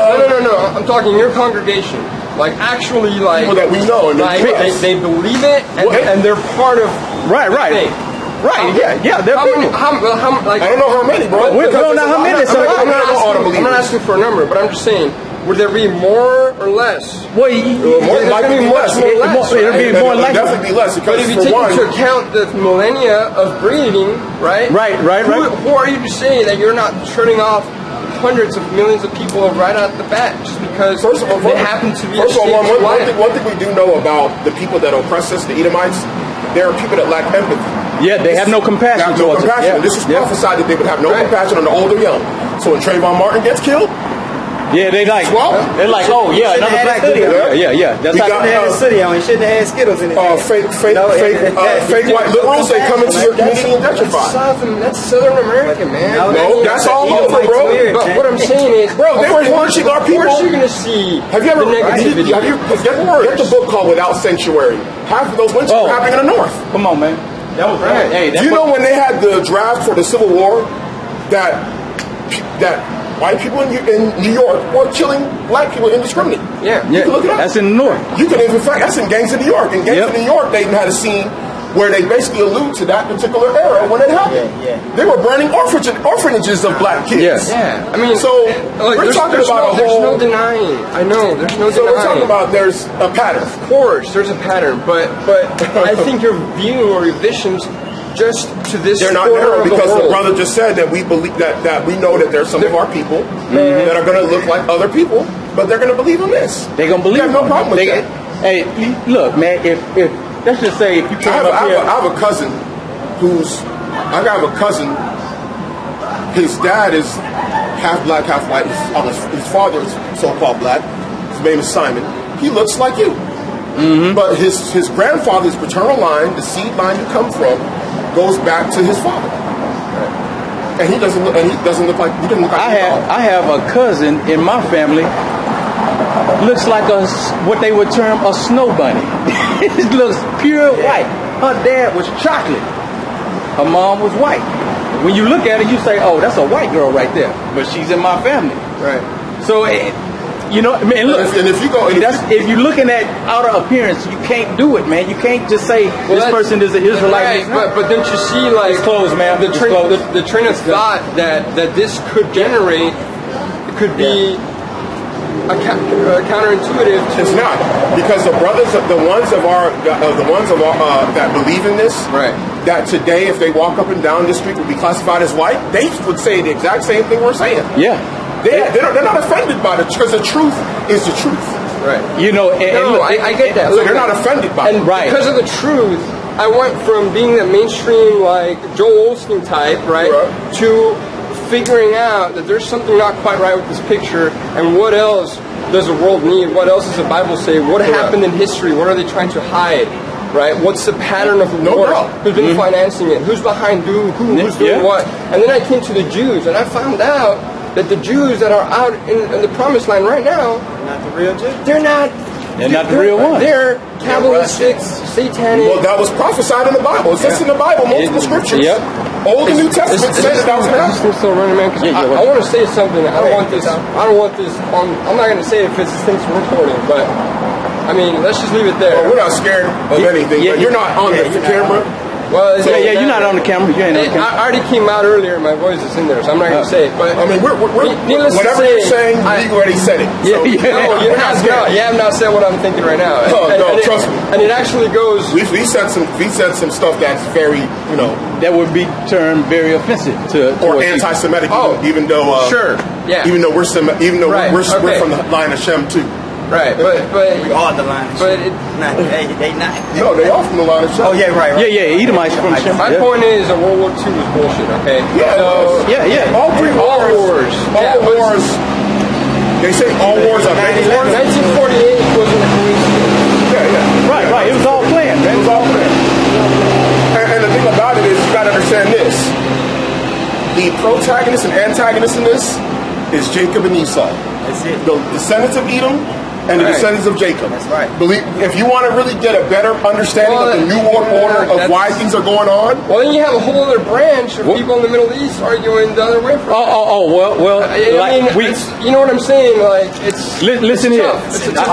No. I'm talking your congregation. Like actually, like People that we know and like they trust. they believe it and they're part of Right. the faith. Right. Yeah. They're How many? people. I don't know how many, bro. We don't know how many. So I'm I'm not asking for a number, but I'm just saying, would there be more or less? Well, More There's likely gonna be be less. much more less, It'll be And more it'll likely. definitely be less But because if you for take one, into account the millennia of breeding, right? Right. Who are you to say that you're not turning off hundreds of millions of people right out the bat just because they happen to be First of all, escaped one life? thing we do know about the people that oppress us, the Edomites, there are people that lack empathy. Yeah, they have no compassion They have no towards us. compassion. Yeah. This is Yeah. prophesied that they would have no compassion on the old or young. So when Trayvon Martin gets killed, Yeah, they like, Well, they're like, oh yeah, shouldn't another have black that video. good. Yeah. That's We how got- He had his city on. He shouldn't have had Skittles in his hand. fake white liberals, they come into your community and gentrify. That's Southern American, man. No, that's all Edomite over, bro. spirit, But man. what I'm saying is, Bro, they were punching our Of course, people. you're gonna see Have you ever the negativity. get the book called Without Sanctuary? Half of those lynchings were happening in the North. Come on, man. That was right. Hey, Do you know when they had the draft for the Civil War that white people in New York were killing black people indiscriminately? Yeah. You can look it up. That's in the North. You can, in fact, that's in Gangs of New York. In Gangs Yep. of New York, they had a scene where they basically allude to that particular era when it happened. Yeah. They were burning orphanages of black kids. Yes. Yeah, I mean, So, we're there's- talking there's about a There's whole- no denying. I know, there's no So denying. we're talking about there's a pattern. Of course, there's a pattern, but I think your view or your visions just to this They're not corner narrow of because the world. brother just said that we believe that we know that there's some of our people that are going to look like other people, but they're going to believe in this. They're gonna believe. We have no it. problem with They- that. Hey, look, man. If let's just say if you I came have, up here, I have a cousin I have a cousin. His dad is half black, half white. His father is so-called black. His name is Simon. He looks like you. But his grandfather, his paternal line, the seed line you come from, goes back to his father. And he doesn't look. Like you at all. I have a cousin in my family. Looks like what they would term a snow bunny. It looks pure white. Her dad was chocolate. Her mom was white. When you look at her, you say, "Oh, that's a white girl right there." But she's in my family. Right. So, you know, man, look. And if you go, If you're looking at outer appearance, you can't do it, man. You can't just say this person is an Israelite. Right, but don't you see, like, It's closed, man. the It's train, closed. the train of thought that this could generate could be counterintuitive to it's not, because the brothers, the ones of our that believe in this, Right. that today if they walk up and down this street would be classified as white, they would say the exact same thing we're saying. Yeah. They're not offended by it because the truth is the truth. right. You know, and look, I get that. So Look, they're not offended by it. And Right. because of the truth, I went from being the mainstream, like, Joel Osteen type, right, Right. to figuring out that there's something not quite right with this picture, and what else does the world need? What else does the Bible say? What happened in history? What are they trying to hide? Right? What's the pattern of the No war? doubt. Who's been financing it? Who's behind who's doing Yeah. what? And then I came to the Jews, and I found out that the Jews that are out in the promised land right now, Not the real Jew. they're not the real ones. They're Kabbalistic, satanic. Well, that was prophesied in the Bible. It says in the Bible, multiple scriptures. Yep. Old and New Testament said that was going to happen. still running, man? 'Cause Yeah, I want to say something. I don't want this. I'm not going to say if it's this thing's recording, but I mean, let's just leave it there. Well, we're not scared of anything, yeah, but you're not on the camera. Well, it's- Yeah, you're not on the camera. You ain't on the camera. I already came out earlier. My voice is in there, so I'm not going to say it. But I mean, we're Needless to whatever say, you're saying, you already said it. Yeah, So, yeah. no, you have not said what I'm thinking right now. No, and trust me. And it actually goes. We said some stuff that's very, That would be termed very offensive to or towards people. anti-Semitic. Oh, even though sure, yeah. even though we're Right, we're okay. from the line of Shem too. Right, but We are the line. But it- Nah, they not. No, they are from the line of Shem. Oh yeah, right. Yeah, Edomites from Shem. my Yeah. point is that World War II was bullshit. Okay. Yeah, So, Yeah. All three All wars. wars. All Yeah, but- wars. They say all wars are many wars. 1948 wasn't a coincidence. Yeah. Right. It was all planned, It man. was all planned. And the thing about it is, you got to understand this: the protagonist and antagonist in this is Jacob and Esau, That's it. the descendants of Edom and the Right. descendants of Jacob. That's right. Believe if you want to really get a better understanding Well, of the New World Order of that's- why things are going on. Well, then you have a whole other branch of people in the Middle East arguing the other way from. Well. I mean, you know what I'm saying? Like, it's Listen it's here. tough. It's a tough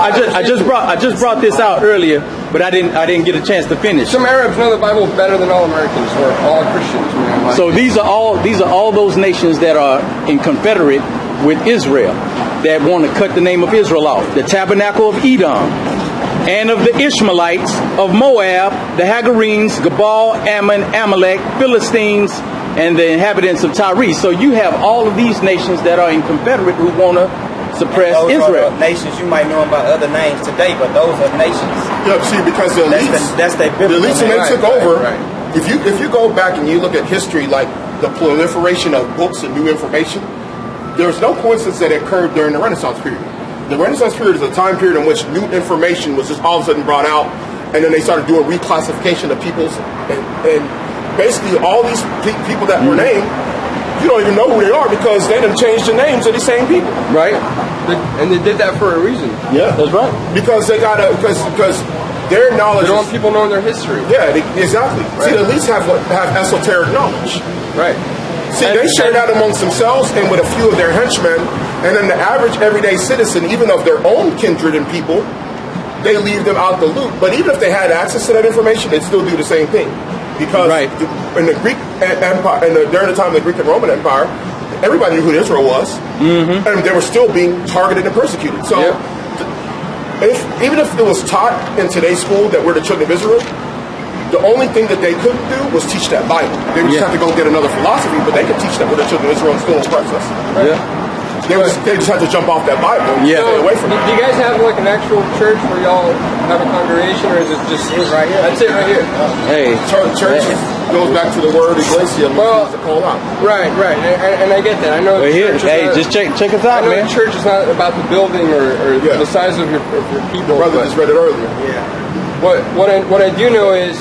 I just brought this out earlier, but I didn't get a chance to finish. Some Arabs know the Bible better than all Americans or all Christians, man. Like, So these are all those nations that are in confederate with Israel that want to cut the name of Israel off. The tabernacle of Edom, and of the Ishmaelites, of Moab, the Hagarenes, Gebal, Ammon, Amalek, Philistines, and the inhabitants of Tyre. So you have all of these nations that are in confederate who want to suppress Those Israel. are the nations. You might know them by other names today, but those are nations. Yeah, see, because the elites, That's their the biblical elites when name. they took Right, over, right. if you go back and you look at history, like the proliferation of books and new information, there's no coincidence that it occurred during the Renaissance period. The Renaissance period is a time period in which new information was just all of a sudden brought out, and then they started doing reclassification of people's, and basically all these people that were named, you don't even know who they are because they done changed the names of these same people. Right. And they did that for a reason. Yeah, That's right. because they gotta because their knowledge. They don't want people knowing their history. Yeah, exactly. Right. See, they at least have esoteric knowledge. Right. See, they share that amongst themselves and with a few of their henchmen, and then the average everyday citizen, even of their own kindred and people, they leave them out the loop. But even if they had access to that information, they'd still do the same thing. Because in the Greek Empire, during the time of the Greek and Roman Empire, everybody knew who Israel was, and they were still being targeted and persecuted. So, even if it was taught in today's school that we're the children of Israel, the only thing that they couldn't do was teach that Bible. They would just have to go get another philosophy, but they could teach that we're the children of Israel and still oppress us. Yeah. They just had to jump off that Bible and stay away from it. Do you guys have like an actual church where y'all have a congregation, or is it just right here? That's it right here. Hey. Church goes back to the word ecclesia, Well, to call out. Right. And I get that. I know. We're here. church is Hey, not- just check us I out, know man. the church is not about the building or the size of your people. Brother just read it earlier. What I do know is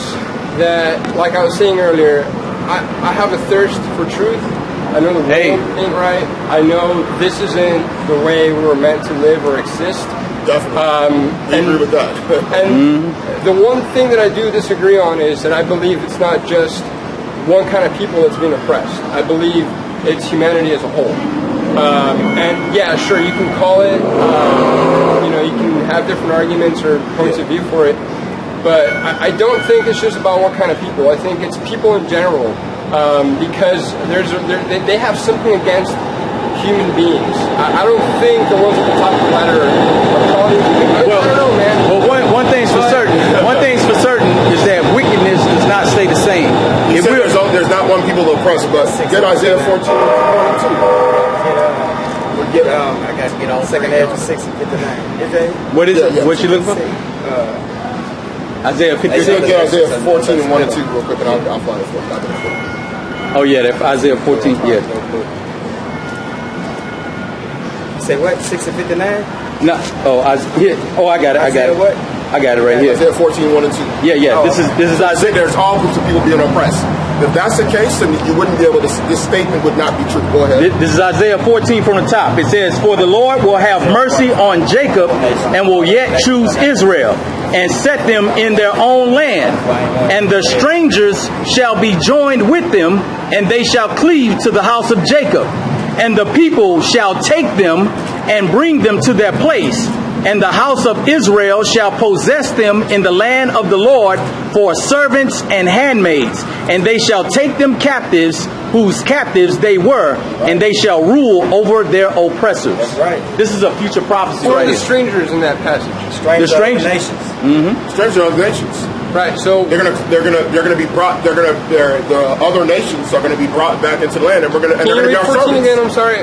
that, like I was saying earlier, I have a thirst for truth. I know the world ain't right. I know this isn't the way we were meant to live or exist. Definitely. I agree with that. And the one thing that I do disagree on is that I believe it's not just one kind of people that's being oppressed. I believe it's humanity as a whole. And yeah, sure, you can call it, you can have different arguments or points of view for it. But I don't think it's just about what kind of people. I think it's people in general, because they have something against human beings. I don't think the ones at the top of the ladder are calling. I don't know, man. Well, one thing's for certain. One thing's for certain is that wickedness does not stay the same. He said there's not one people to oppress, but get Isaiah 14. I got to get on second half of 6 and 59. What is it? What you looking for? Isaiah 53. Get Isaiah 14 and 1 and 2 real quick, and I'll find it for you. Oh yeah, that Isaiah 14. Yeah. Say what? 6 and 59? No. I got it. What? I got it right here. Isaiah 14, 1 and 2. Yeah. This is Isaiah. There's all groups of people being oppressed. If that's the case, then you wouldn't be able to. This statement would not be true. Go ahead. This is Isaiah 14 from the top. It says, "For the Lord will have mercy on Jacob and will yet choose Israel and set them in their own land. And the strangers shall be joined with them, and they shall cleave to the house of Jacob. And the people shall take them and bring them to their place. And the house of Israel shall possess them in the land of the Lord for servants and handmaids. And they shall take them captives, whose captives they were, and they shall rule over their oppressors." That's right. This is a future prophecy Who are right the here. strangers in that passage? The strangers. Nations. Strangers of other nations. Right. So They're gonna be brought. The other nations are gonna be brought back into the land, and can you read 14 again? I'm sorry.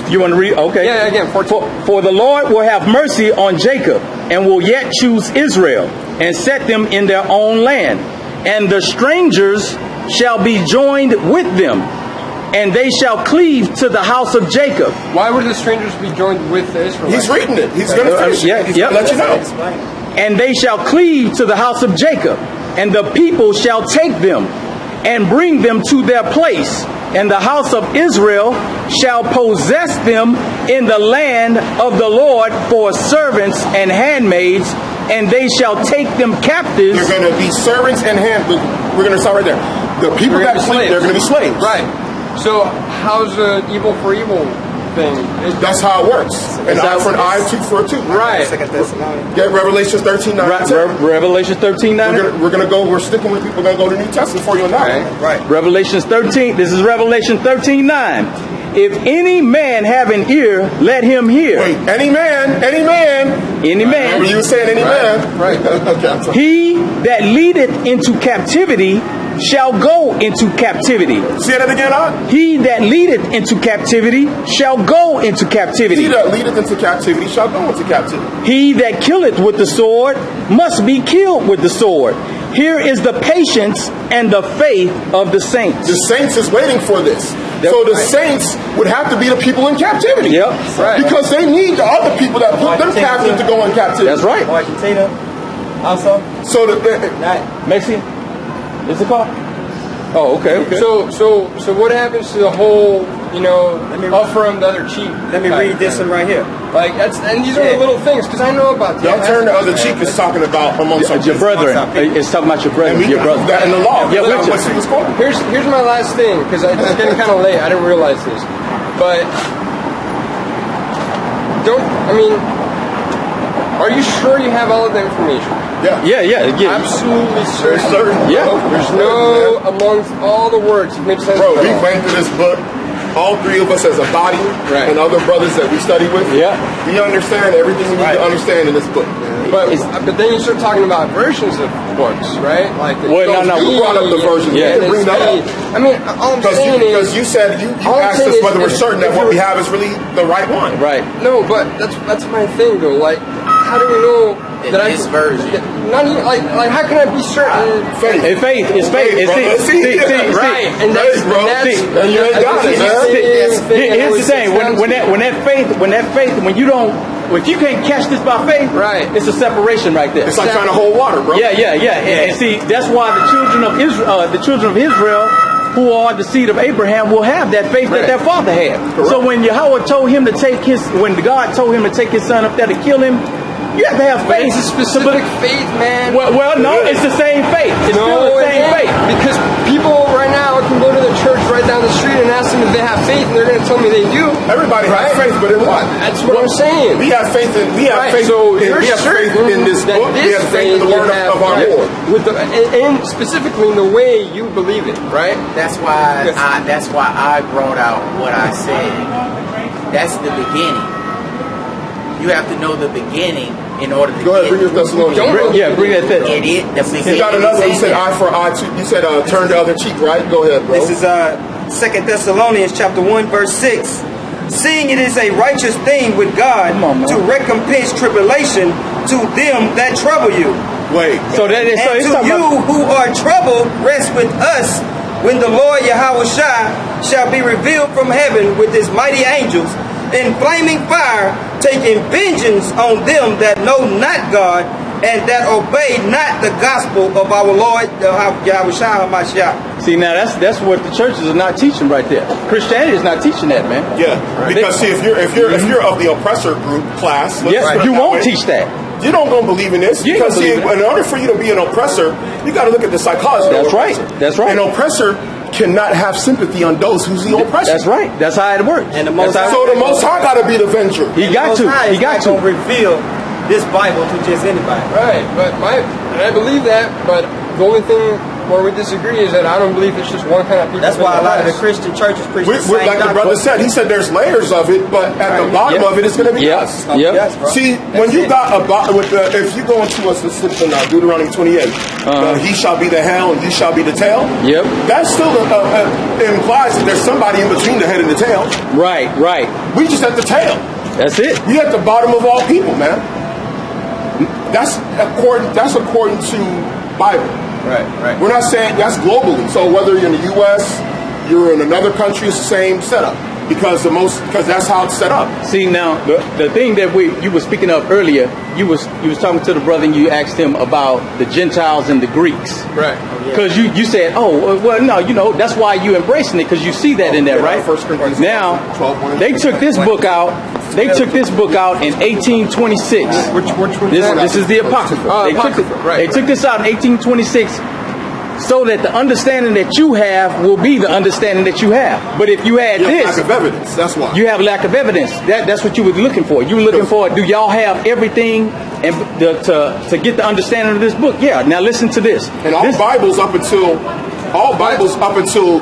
You want to read? Okay. Yeah, again, 14. For the Lord will have mercy on Jacob and will yet choose Israel and set them in their own land. And the strangers shall be joined with them, and they shall cleave to the house of Jacob. Why would the strangers be joined with the Israelites? He's reading it. He's gonna finish it. He's gonna let you know. And they shall cleave to the house of Jacob, and the people shall take them and bring them to their place. And the house of Israel shall possess them in the land of the Lord for servants and handmaids, and they shall take them captives. They're going to be servants and handmaids. We're going to start right there. The people that flee, they're going to be slaves. Right. So how's the evil for evil thing? That's how it works. An eye for an eye, tooth for a tooth. Right. Get Revelation 13, 9, and 10. Revelation 13, 9. We're going to go. We're sticking with people. We're going to go to the New Testament for you on that. Right. Revelation 13. This is Revelation 13, 9. If any man have an ear, let him hear. Wait, any man. Remember you were saying any man. Right. Okay, I'm sorry. He that leadeth into captivity shall go into captivity. Say that again, huh? He that leadeth into captivity shall go into captivity. He that leadeth into captivity shall go into captivity. He that killeth with the sword must be killed with the sword. Here is the patience and the faith of the saints. The saints is waiting for this. So the saints would have to be the people in captivity. Yep. Right. Because they need the other people that put them captive to go in captivity. That's right. Argentina also. So Mexican? Is it called? Oh, okay. So what happens to the whole, offer him the other cheek? Let me read this one right here. Like and these are the little things because I know about don't turn the other cheek is talking about amongst your brethren. It's talking about your brethren. And we your brother. that in the law. Yeah, that's what she was quoting. Here's my last thing because it's getting kind of late. I didn't realize this, but are you sure you have all of the information? Yeah. Absolutely certain. Yeah. There's no amongst all the words. It makes sense. Bro, we went through this book. All three of us as a body and other brothers that we study with. Yeah. We understand everything we need to understand in this book. But then you start talking about versions of books, right? Like you brought up the versions. Yeah. Bring that up. I mean, all I'm saying is because you said you asked us whether we're certain that what we have is really the right one. Right. No, but that's my thing though. Like, how do we know that this version? Not even, like how can I be certain? Faith. It's faith. See, right. And that's and you ain't got it, man. Here's the thing: if you can't catch this by faith, right? It's a separation right there. It's like trying to hold water, bro. Yeah. And see, that's why the children of Israel, who are the seed of Abraham, will have that faith that their father had. Correct. So when Yahweh told him to when God told him to take his son up there to kill him, you have to have faith. It's a specific faith, man. Well, no, it's the same faith. It's still the same faith. Because people right now can go to the church right down the street and ask them if they have faith, and they're going to tell me they do. Everybody has faith, but in what? That's what I'm saying. We have faith in faith in this book. We have faith in the word of our Lord. And specifically in the way you believe it, right? That's why I brought out what I said. That's the beginning. You have to know the beginning in order to go ahead, bring your Thessalonians. Bring that thing. You got another one. You said eye for eye. You said turn the other cheek, right? Go ahead, bro. This is 2 Thessalonians chapter 1 verse 6. Seeing it is a righteous thing with God to recompense tribulation to them that trouble you. Wait. So you who are troubled, rest with us when the Lord Yahawashi shall be revealed from heaven with his mighty angels in flaming fire, taking vengeance on them that know not God and that obey not the gospel of our Lord Yahawashi. See, now that's what the churches are not teaching right there. Christianity is not teaching that, man. Yeah, because see, if you're of the oppressor group class, you won't teach that. You don't go believe in this because see, in order for you to be an oppressor, you got to look at the psychology. That's right. That's right. An oppressor cannot have sympathy on those who's the oppressor. That's right. That's how it works. And the Most High got to be the venture. He got to reveal this Bible to just anybody. Right. But I believe that. But the only thing where we disagree is that I don't believe it's just one kind of people. That's why a lot of the Christian churches preach the same like the brother said. He said there's layers of it, but at the bottom of it is going to be us. Yes, see, when you got if you go into us in Deuteronomy 28, he shall be the head and you shall be the tail. Yep. That still implies that there's somebody in between the head and the tail. Right. We just at the tail. That's it. We at the bottom of all people, man. That's according to Bible. Right. We're not saying that's globally. So whether you're in the U.S., you're in another country, it's the same setup because that's how it's set up. See, now the thing that you were speaking of earlier, you was talking to the brother and you asked him about the Gentiles and the Greeks, right? Because you said, no, that's why you embracing it because you see that in there, right? 1 Corinthians now 12, they took this book out. They took this book out in 1826. Which one? This is the Apocrypha. They took this out in 1826 so that the understanding that you have will be the understanding that you have. But if you had lack of evidence, that's why. You have lack of evidence. That's what you were looking for. You were looking for, do y'all have everything and to get the understanding of this book? Yeah. Now listen to this. And all Bibles up until all Bibles up until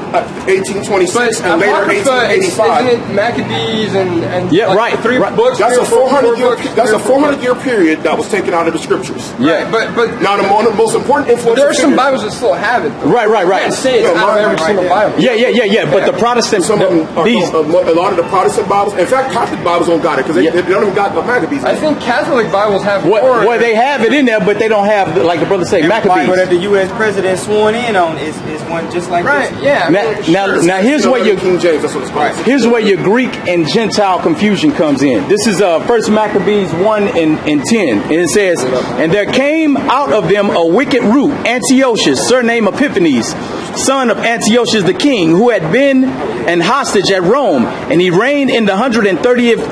1826 and later Apocrypha, 1885. isn't it Maccabees and Yeah, like right, three right. books? That's a 400 year. books, That's a 400 400 year period that was taken out of the scriptures. Yeah. But Now the most important influence. there are some Bibles that still have it. Though. Right. You can't say it's out of every single Bible. Yeah. But the Protestant, Some of them, these, a lot of the Protestant Bibles. In fact, Catholic Bibles don't got it because they don't even got the Maccabees. I think Catholic Bibles have more. well, they have it in there, but they don't have, like the brother say, Bible that Maccabees. the U.S. president sworn in on is one just like Right, this. yeah. Now here's where your King James. That's what it's called. here's where your Greek and Gentile confusion comes in. This is First Maccabees 1 and 10. And it says, "And there came out of them a wicked root, Antiochus, surnamed Epiphanes, son of Antiochus the king, who had been an hostage at Rome, and he reigned in the 130th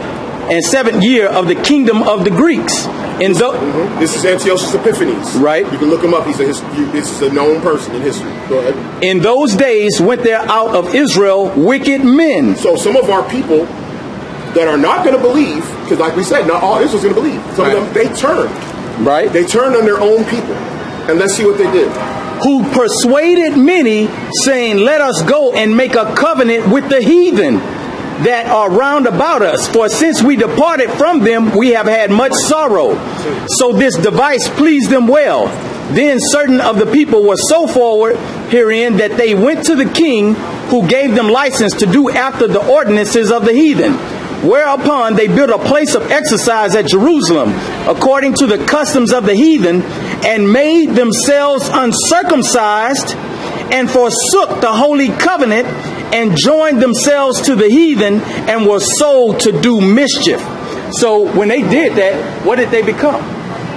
and 7th year of the kingdom of the Greeks." In This is Antiochus Epiphanes. Right. You can look him up. This is a known person in history. Go ahead. In those days went there out of Israel wicked men. So some of our people that are not going to believe, because like we said, not all Israel's going to believe. Some of them, they turned. Right. They turned on their own people. And let's see what they did. Who persuaded many, saying, "Let us go and make a covenant with the heathen that are round about us. For since we departed from them, we have had much sorrow." So this device pleased them well. Then certain of the people were so forward herein that they went to the king, who gave them license to do after the ordinances of the heathen. Whereupon they built a place of exercise at Jerusalem, according to the customs of the heathen, and made themselves uncircumcised, and forsook the holy covenant, and joined themselves to the heathen, and were sold to do mischief. So when they did that, what did they become?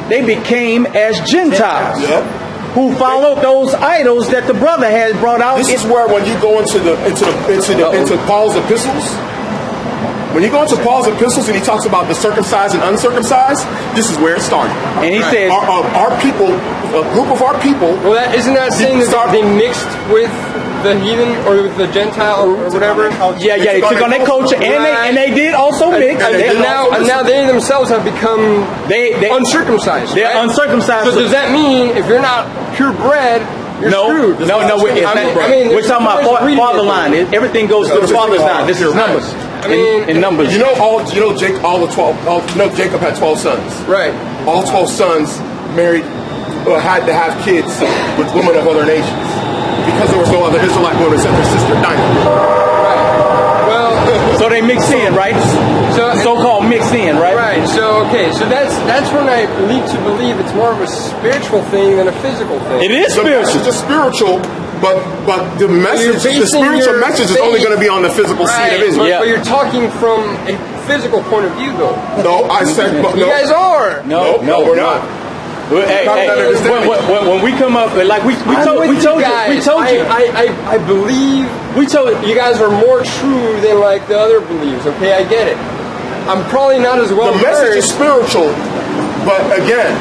They became as Gentiles, who followed those idols that the brother had brought out. This is where when you go into Paul's epistles, when you go into Paul's epistles and he talks about the circumcised and uncircumcised, this is where it started. And he says, our people, a group of our people. Well, isn't that saying that they mixed with the heathen or with the Gentile or whatever? Yeah, they took on their culture, and they did also mix. And now they themselves have become uncircumcised. They're right? uncircumcised. So does that mean if you're not purebred, you're screwed? No, we're talking about fatherline. Everything goes to the father's line. This is Numbers. In Numbers. Jacob had 12 sons. Right. All 12 sons married, had to have kids with women of other nations. Because there was no other Israelite woman except her sister Dinah. Right. Well, so they mix in, right? So-called mix in, right? Right. So that's when I lead to believe it's more of a spiritual thing than a physical thing. It is spiritual. It's spiritual, but the message, the spiritual message is only going to be on the physical seed of Israel. But you're talking from a physical point of view, though. No, I said no. You guys are. No, we're not. Hey, when we come up, like we told you. I believe you guys are more true than like the other beliefs. Okay, I get it. I'm probably not as well. The message is spiritual, but again,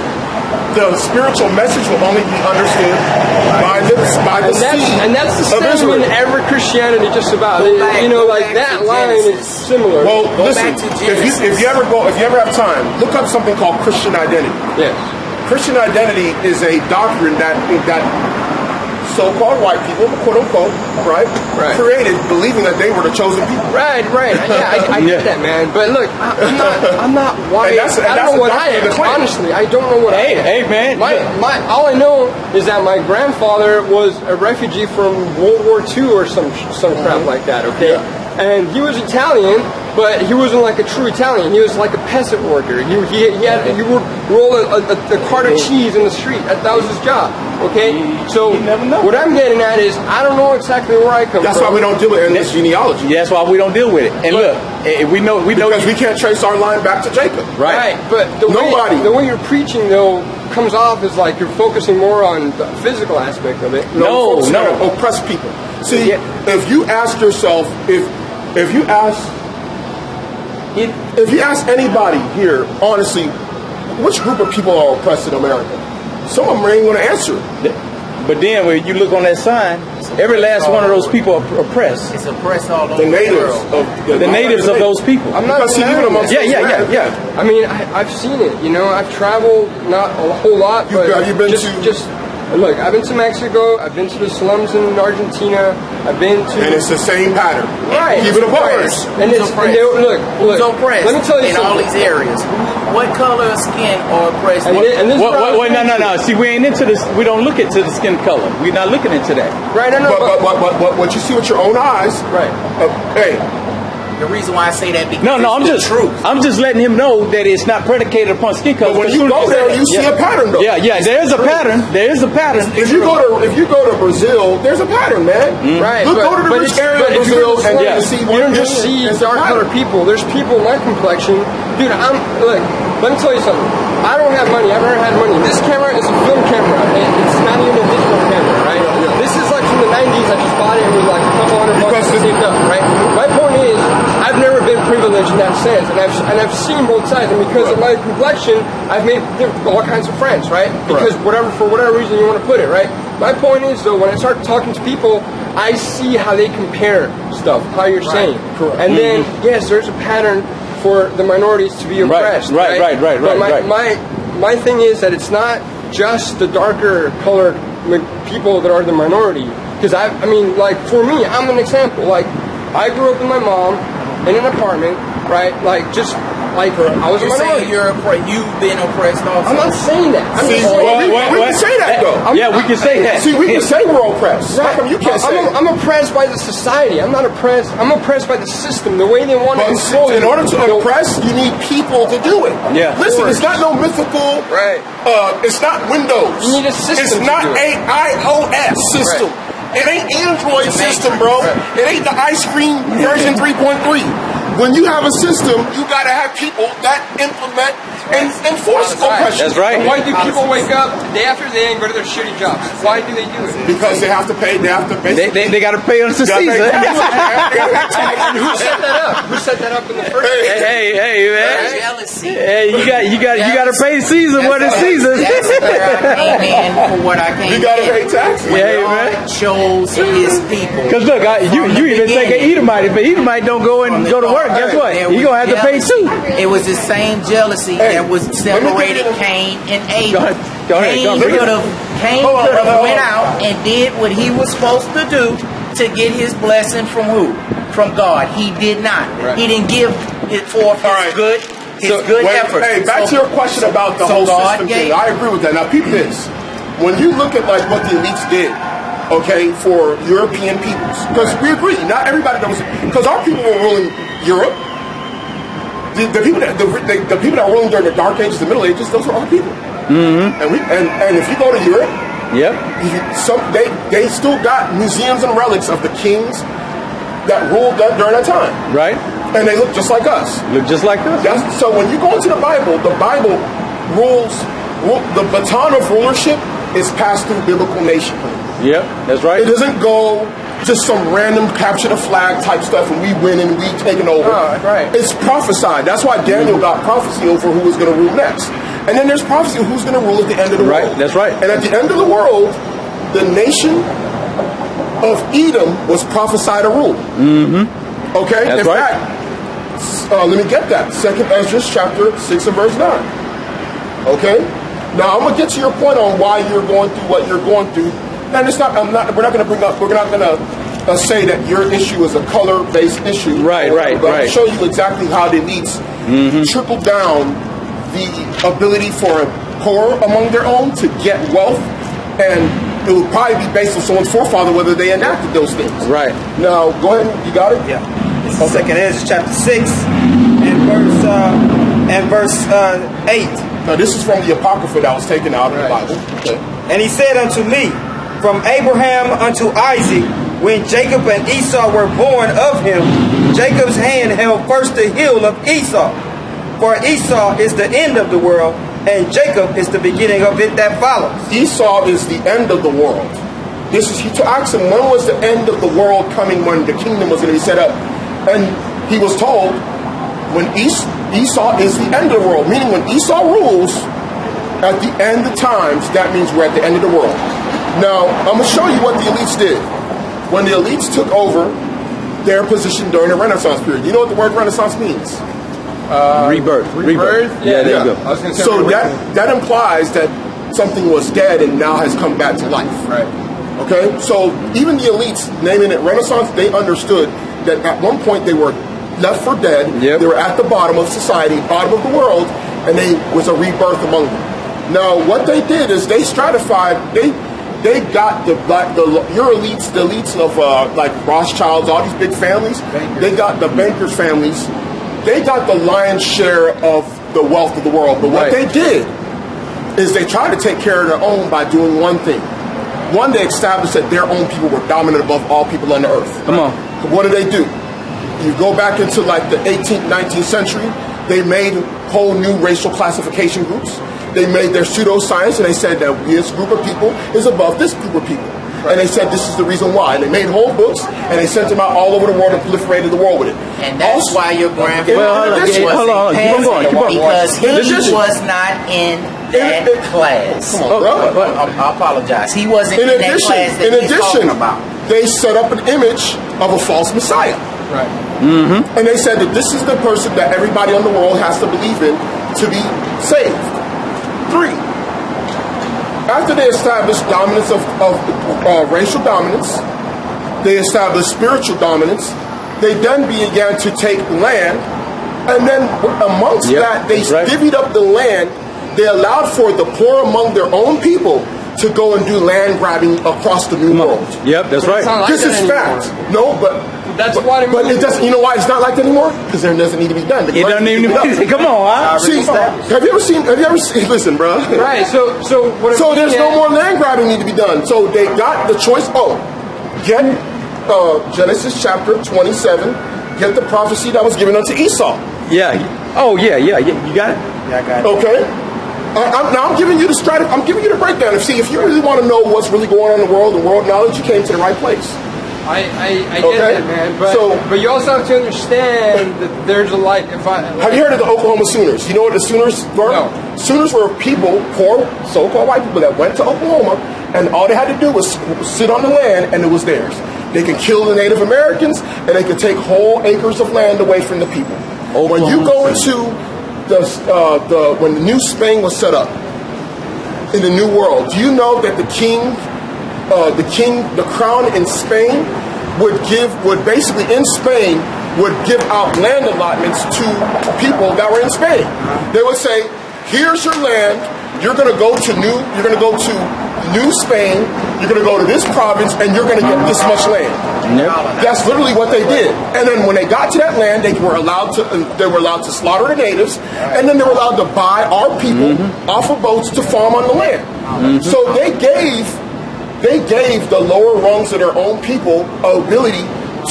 the spiritual message will only be understood by the seed. And that's the same in every Christianity, just about. That line is similar. Well, listen. If you ever have time, look up something called Christian identity. Yes. Christian identity is a doctrine that so-called white people, quote unquote, right, created, believing that they were the chosen people. Right. Yeah, I get that, man. But look, I'm not white. I don't know what I am. Honestly, I don't know what I am. Hey, man. All I know is that my grandfather was a refugee from World War II or some crap like that. Okay. Yeah. And he was Italian, but he wasn't like a true Italian. He was like a peasant worker. He would roll a cart of cheese in the street. That was his job. Okay, so what I'm getting at is I don't know exactly where I come from. That's why we don't deal with it in this genealogy. Yeah, that's why we don't deal with it. And look, we know because we can't trace our line back to Jacob. Right. But the way you're preaching though comes off as like you're focusing more on the physical aspect of it. No. Oppress people. See, if you ask yourself, if you ask anybody here, honestly, which group of people are oppressed in America? Some of them ain't going to answer. But then when you look on that sign, every last one of those people are oppressed. It's oppressed all over the natives the natives of those people. I'm not even amongst I mean, I've seen it. I've traveled not a whole lot, but have you been just Look, I've been to Mexico. I've been to the slums in Argentina. I've been to. And it's the same pattern. Right. Keep it apart. And it's look. Who's oppressed? Let me tell you in something. all these areas. What color of skin are oppressed? And this Wait, no. See, we ain't into this. We don't look into the skin color. We're not looking into that. Right, no. But what you see with your own eyes. Right. Hey. The reason why I say that because I'm just letting him know that it's not predicated upon skin color. But when you go there, you see a pattern, though. Yeah. There's a pattern. There is a pattern. If you go to Brazil, there's a pattern, man. Right. Go to the rich area of Brazil and you see you don't just see dark colored people. There's people in my complexion, dude. Look. Let me tell you something. I don't have money. I've never had money. This camera is a film camera. It's not even a digital camera, right? Yeah. This is like from the 90s. I just bought it with like a couple $100 saved up, right? My point is, I've never been privileged in that sense, and I've seen both sides. And because of my complexion, I've made all kinds of friends, right? Because for whatever reason you want to put it, right? My point is, though, when I start talking to people, I see how they compare stuff, how you're saying. Correct. And then, yes, there's a pattern for the minorities to be oppressed. Right. But my thing is that it's not just the darker colored people that are the minority. Because I mean, like for me, I'm an example. Like I grew up with my mom in an apartment, right? Like just like I was a minority. You've been oppressed also. I'm not saying that. We can say that though. We can say that. See, we can say we're oppressed. Right. How come you can't say it? I'm oppressed by the society. I'm not oppressed. I'm oppressed by the system, the way they want to control. In order to oppress, you need people to do it. Yeah. Listen, it's not no mythical. Right. It's not Windows. You need a system. It's not a iOS system. Right. It ain't Android system, bro. Right. It ain't the ice cream version 3.3. When you have a system, you got to have people that implement and enforce oppression. That's right. And why do people wake up day after day and go to their shitty jobs? Why do they do it? Because they have to pay. They have to pay. They got to pay us to Caesar. And who set that up? Who set that up in the first place? Hey, man. Jealousy. Hey, you got to pay Caesar what is Caesar. That's where I came in for what I came in. You got to pay taxes. Yeah, man. Chose his people. Because look, you even take an Edomite. If an Edomite don't go to work, guess what? You're going to have to pay too. It was the same jealousy that was separated Cain and Abel. Cain could have went out and did what he was supposed to do to get his blessing from who? From God. He did not. Right. He didn't give it forth his good effort. Hey, back to your question about the whole system thing. I agree with that. Now, peep this. When you look at like what the elites did, okay, for European peoples, because we agree, not everybody knows, because our people were ruling Europe. The people that were ruling during the Dark Ages, the Middle Ages, those were our people. Mm-hmm. And if you go to Europe, they still got museums and relics of the kings that ruled during that time. Right. And they look just like us. So when you go into the Bible rules, the baton of rulership is passed through biblical nationhood. Yep, that's right. It doesn't go just some random capture the flag type stuff and we win and we taking over. Right. It's prophesied. That's why Daniel got prophecy over who was going to rule next. And then there's prophecy of who's going to rule at the end of the world. Right, that's right. And at the end of the world, the nation of Edom was prophesied to rule. Mm-hmm. Okay? That's In fact, let me get that. 2nd Ezra chapter 6 and verse 9. Okay? Now I'm gonna get to your point on why you're going through what you're going through. And it's not. We're not gonna say that your issue is a color-based issue. Right. I'll show you exactly how the elites trickle down the ability for poor among their own to get wealth, and it would probably be based on someone's forefather whether they enacted those things. Right. Now, go ahead. You got it. Yeah. This is 2nd Ezra chapter 6 and verse 8. Now, this is from the Apocrypha that was taken out of the Bible. Okay. And he said unto me, from Abraham unto Isaac, when Jacob and Esau were born of him, Jacob's hand held first the heel of Esau. For Esau is the end of the world, and Jacob is the beginning of it that follows. Esau is the end of the world. He asked him, when was the end of the world coming, when the kingdom was going to be set up? And he was told, when Esau is the end of the world, meaning when Esau rules at the end of times, that means we're at the end of the world. Now, I'm going to show you what the elites did. When the elites took over their position during the Renaissance period, you know what the word Renaissance means? Rebirth. Yeah, there you go. So that implies that something was dead and now has come back to life. Right. Okay? So even the elites, naming it Renaissance, they understood that at one point they were left for dead. Yep. They were at the bottom of society, bottom of the world, and they was a rebirth among them. Now, what they did is they stratified. They got your elites, the elites of like Rothschilds, all these big families. They got the bankers' families. They got the lion's share of the wealth of the world. But what they did is they tried to take care of their own by doing one thing. One, they established that their own people were dominant above all people on the earth. Come on. What did they do? You go back into like the 18th, 19th century, they made whole new racial classification groups. They made their pseudoscience, and they said that this group of people is above this group of people. And they said this is the reason why. And they made whole books, and they sent them out all over the world and proliferated the world with it. And that's why your grandfather hold on. Keep on going. Because he was not in that class. Come on, bro. I apologize. He wasn't in that class that he's talking about. They set up an image of a false Messiah. Right. Mm-hmm. And they said that this is the person that everybody on the world has to believe in to be saved. 3. After they established dominance of racial dominance, they established spiritual dominance. They then began to take land, and then amongst that, they divvied up the land. They allowed for the poor among their own people to go and do land grabbing across the new world. Yep, that's right. Like this is fact. No, but it doesn't. You know why it's not like that anymore? Because there doesn't need to be done. It doesn't need to be done. Come on, see, have you ever seen? Listen, bro. Right. So there's no more land grabbing need to be done. So they got the choice. Get Genesis chapter 27. Get the prophecy that was given unto Esau. Yeah. Oh yeah. You got it. Yeah, I got it. Okay. I'm giving you the strategy. I'm giving you the breakdown. If you really want to know what's really going on in the world knowledge, you came to the right place. I get that, man. But you also have to understand that there's a have you heard of the Oklahoma Sooners? You know what the Sooners were? No. Sooners were people, poor, so-called white people that went to Oklahoma, and all they had to do was sit on the land, and it was theirs. They could kill the Native Americans, and they could take whole acres of land away from the people. When you go into when the New Spain was set up in the New World, do you know that the crown in Spain would basically in Spain would give out land allotments to people that were in Spain. They would say, "Here's your land. You're going to go to New Spain. You're going to go to this province, and you're going to get this much land." That's literally what they did. And then when they got to that land, they were allowed to slaughter the natives, and then they were allowed to buy our people off of boats to farm on the land. So they gave the lower rungs of their own people ability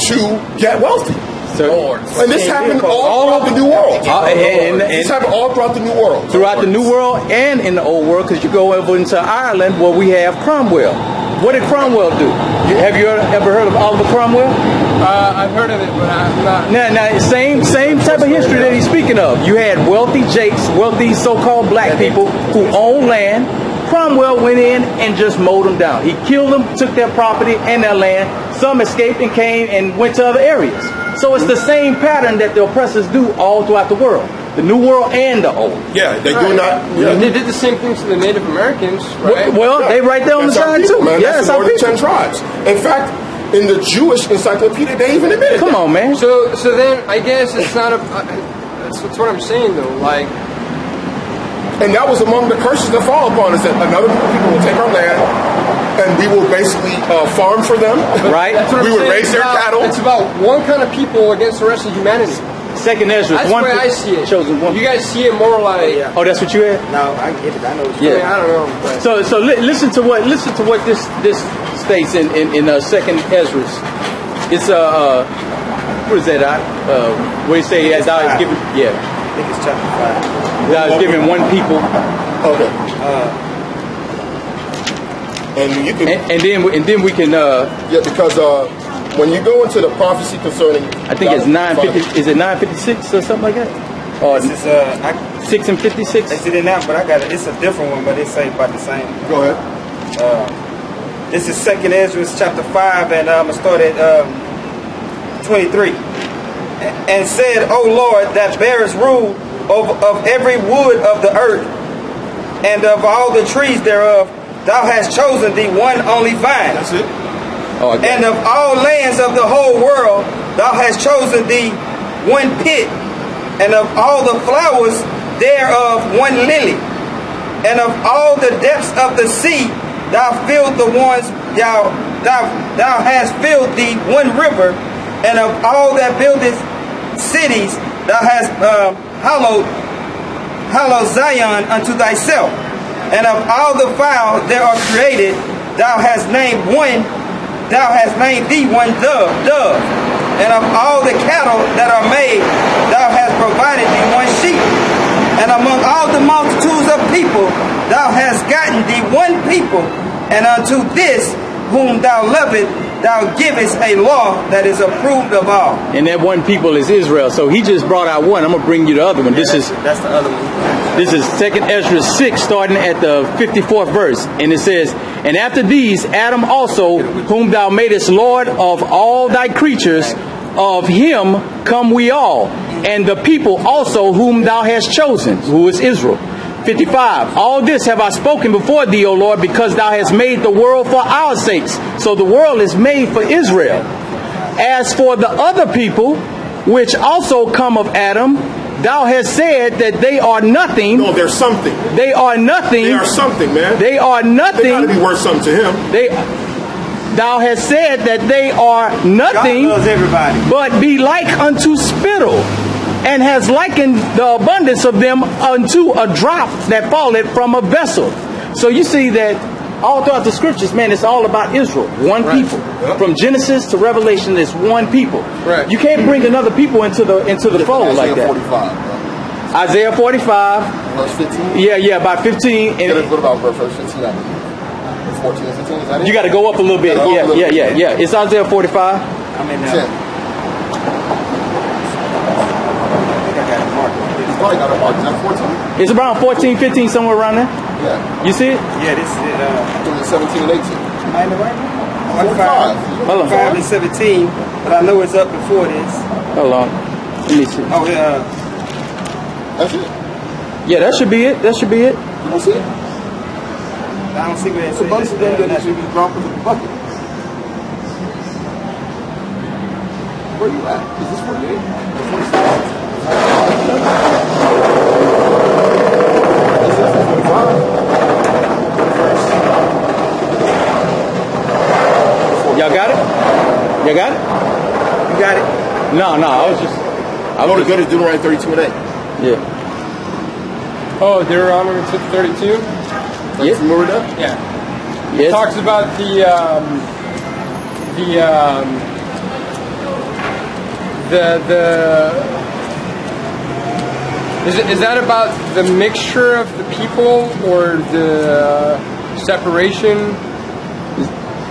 to get wealthy. And this happened all throughout the New World. This happened all throughout the New World. Throughout the New World and in the Old World, because you go over into Ireland where we have Cromwell. What did Cromwell do? Have you ever heard of Oliver Cromwell? I've heard of it, but I'm not. Now, same type of history that he's speaking of. You had wealthy Jakes, wealthy so-called black people who own land. Cromwell went in and just mowed them down. He killed them, took their property and their land. Some escaped and came and went to other areas. So it's the same pattern that the oppressors do all throughout the world. The New World and the Old. Yeah, they do not. Yeah. They did the same things to the Native Americans, right? Well, they right there on the side too. Man. That's the more than 10 tribes. In fact, in the Jewish encyclopedia, they even admit it. Come on, man. So then I guess it's not that's what I'm saying though. Like, and that was among the curses that fall upon us, that another group of people will take our land, and we will basically farm for them. Right. We would raise their cattle. It's about one kind of people against the rest of humanity. Second Ezra. That's the way I see it. Chosen one. You guys see it more like. Oh, that's what you had? No, I get it. I know what you're I don't know. But. So listen to what this states in Second Ezra. It's what is that? Where you say as thou is given? Yeah. I think it's chapter 5. Thou is given one people. Okay. And you can. And then we can. Because when you go into the prophecy concerning, I think it's 950. Is it 956 or something like that? Or this is 6 and 56. It's in that, but I got it. It's a different one, but it's say about the same. Go ahead. This is 2nd Ezra chapter 5, and I'm gonna start at 23. And said, "O Lord, that bearest rule of every wood of the earth, and of all the trees thereof, thou hast chosen thee one only vine. That's it. Oh, And of all lands of the whole world, thou hast chosen thee one pit, and of all the flowers thereof one lily, and of all the depths of the sea, thou filled the ones thou hast filled thee one river, and of all that buildeth cities, thou hast hallowed Zion unto thyself, and of all the fowl that are created, thou hast named thee one dove, and of all the cattle that are made, thou hast provided thee one sheep, and among all the multitudes of people, thou hast gotten thee one people, and unto this whom thou lovest, thou givest a law that is approved of all. And that one people is Israel. So he just brought out one. I'm going to bring you the other one. That's the other one. This is 2nd Ezra 6, starting at the 54th verse. And it says, and after these, Adam also, whom thou madest Lord of all thy creatures, of him come we all, and the people also whom thou hast chosen, who is Israel. 55. All this have I spoken before thee, O Lord, because thou hast made the world for our sakes. So the world is made for Israel. As for the other people, which also come of Adam, thou hast said that they are nothing. No, they're something. They are nothing. They are something, man. They are nothing. They gotta be worth something to him. Thou hast said that they are nothing, God loves everybody, but be like unto spittle, and has likened the abundance of them unto a drop that falleth from a vessel. So you see that all throughout the scriptures, man, it's all about Israel, one people. Yep. From Genesis to Revelation, it's one people. Right. You can't bring another people into the fold like that. 45, bro. Isaiah 45. Verse 15. Yeah, about 15. And What about verse 15? 14 and 15, is that it? you got to go up a little bit. Yeah. It's Isaiah 45. I'm in there. 10. He's probably got a mark. Is that 14? It's around 14, 15, somewhere around there. Yeah. You see it? Yeah, this is I think it's 17 and 18. I know right. 45. Hold on. 5 and 17, but I know it's up before this. Hold on. Let me see. Oh, That's it. Yeah, that should be it. That should be it. You don't see it? I don't see where It's a bunch of them that should be dropped in the bucket. Where you at? Is this 48? Or 46? This is 45. Y'all got it? Y'all got it? You got it? No. I was just. I know the good is Deuteronomy 32 and 8. Yeah. Oh, Deuteronomy 32? Yeah. Remember that? Yeah. Yes. It talks about is that about the mixture of the people or the separation?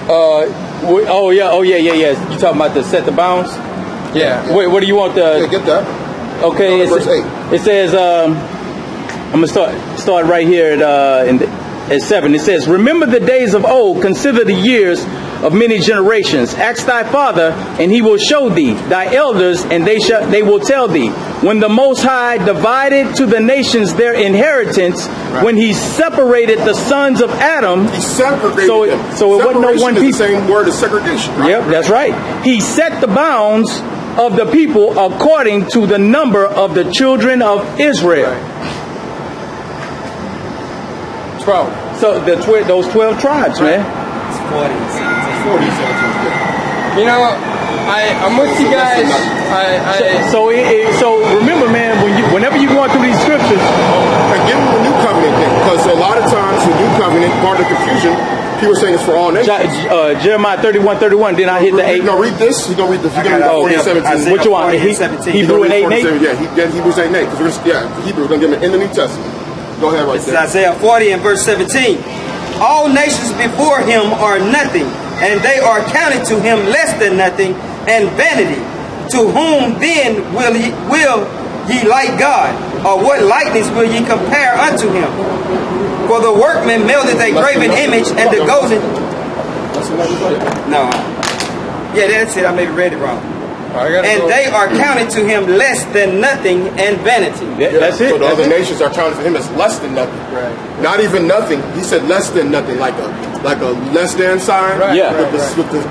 Oh yeah. You talking about the set the bounds? Yeah. Wait, what do you want the? Yeah, get that. Okay. Verse 8. It says. I'm gonna start right here at 7. It says, remember the days of old, consider the years of many generations. Ask thy father, and he will show thee, thy elders, and they will tell thee. When the Most High divided to the nations their inheritance, when he separated the sons of Adam, He separated them. So it wasn't no one Separation people. is the same word as segregation, right? Yep, that's right. He set the bounds of the people according to the number of the children of Israel. 12. So those 12 tribes, man. It's 40. 40, 17. You know, I'm with you guys. So remember, man, whenever you going through these scriptures, And give them the new covenant thing, because a lot of times the new covenant, part of the confusion, people are saying it's for all nations. Jeremiah 31:31. Then I hit the 8. No, read this. He's gonna read this. He's gonna read the 40 and 17. What you want? Hebrew and 8 and 8? Yeah, Hebrews 8 and 8. Because Hebrew, we're gonna give him in the New Testament. Go ahead right This is there. Isaiah 40 and verse 17. All nations before him are nothing, and they are counted to him less than nothing, and vanity. To whom then will ye like God? Or what likeness will ye compare unto him? For the workman melteth a graven image, and the golden... No. Yeah, that's it. I maybe read it wrong. And they are counted to him less than nothing and vanity. That's it. So the other nations are counted for him as less than nothing. Right. Not even nothing. He said less than nothing, like a less than sign. Right. Yeah.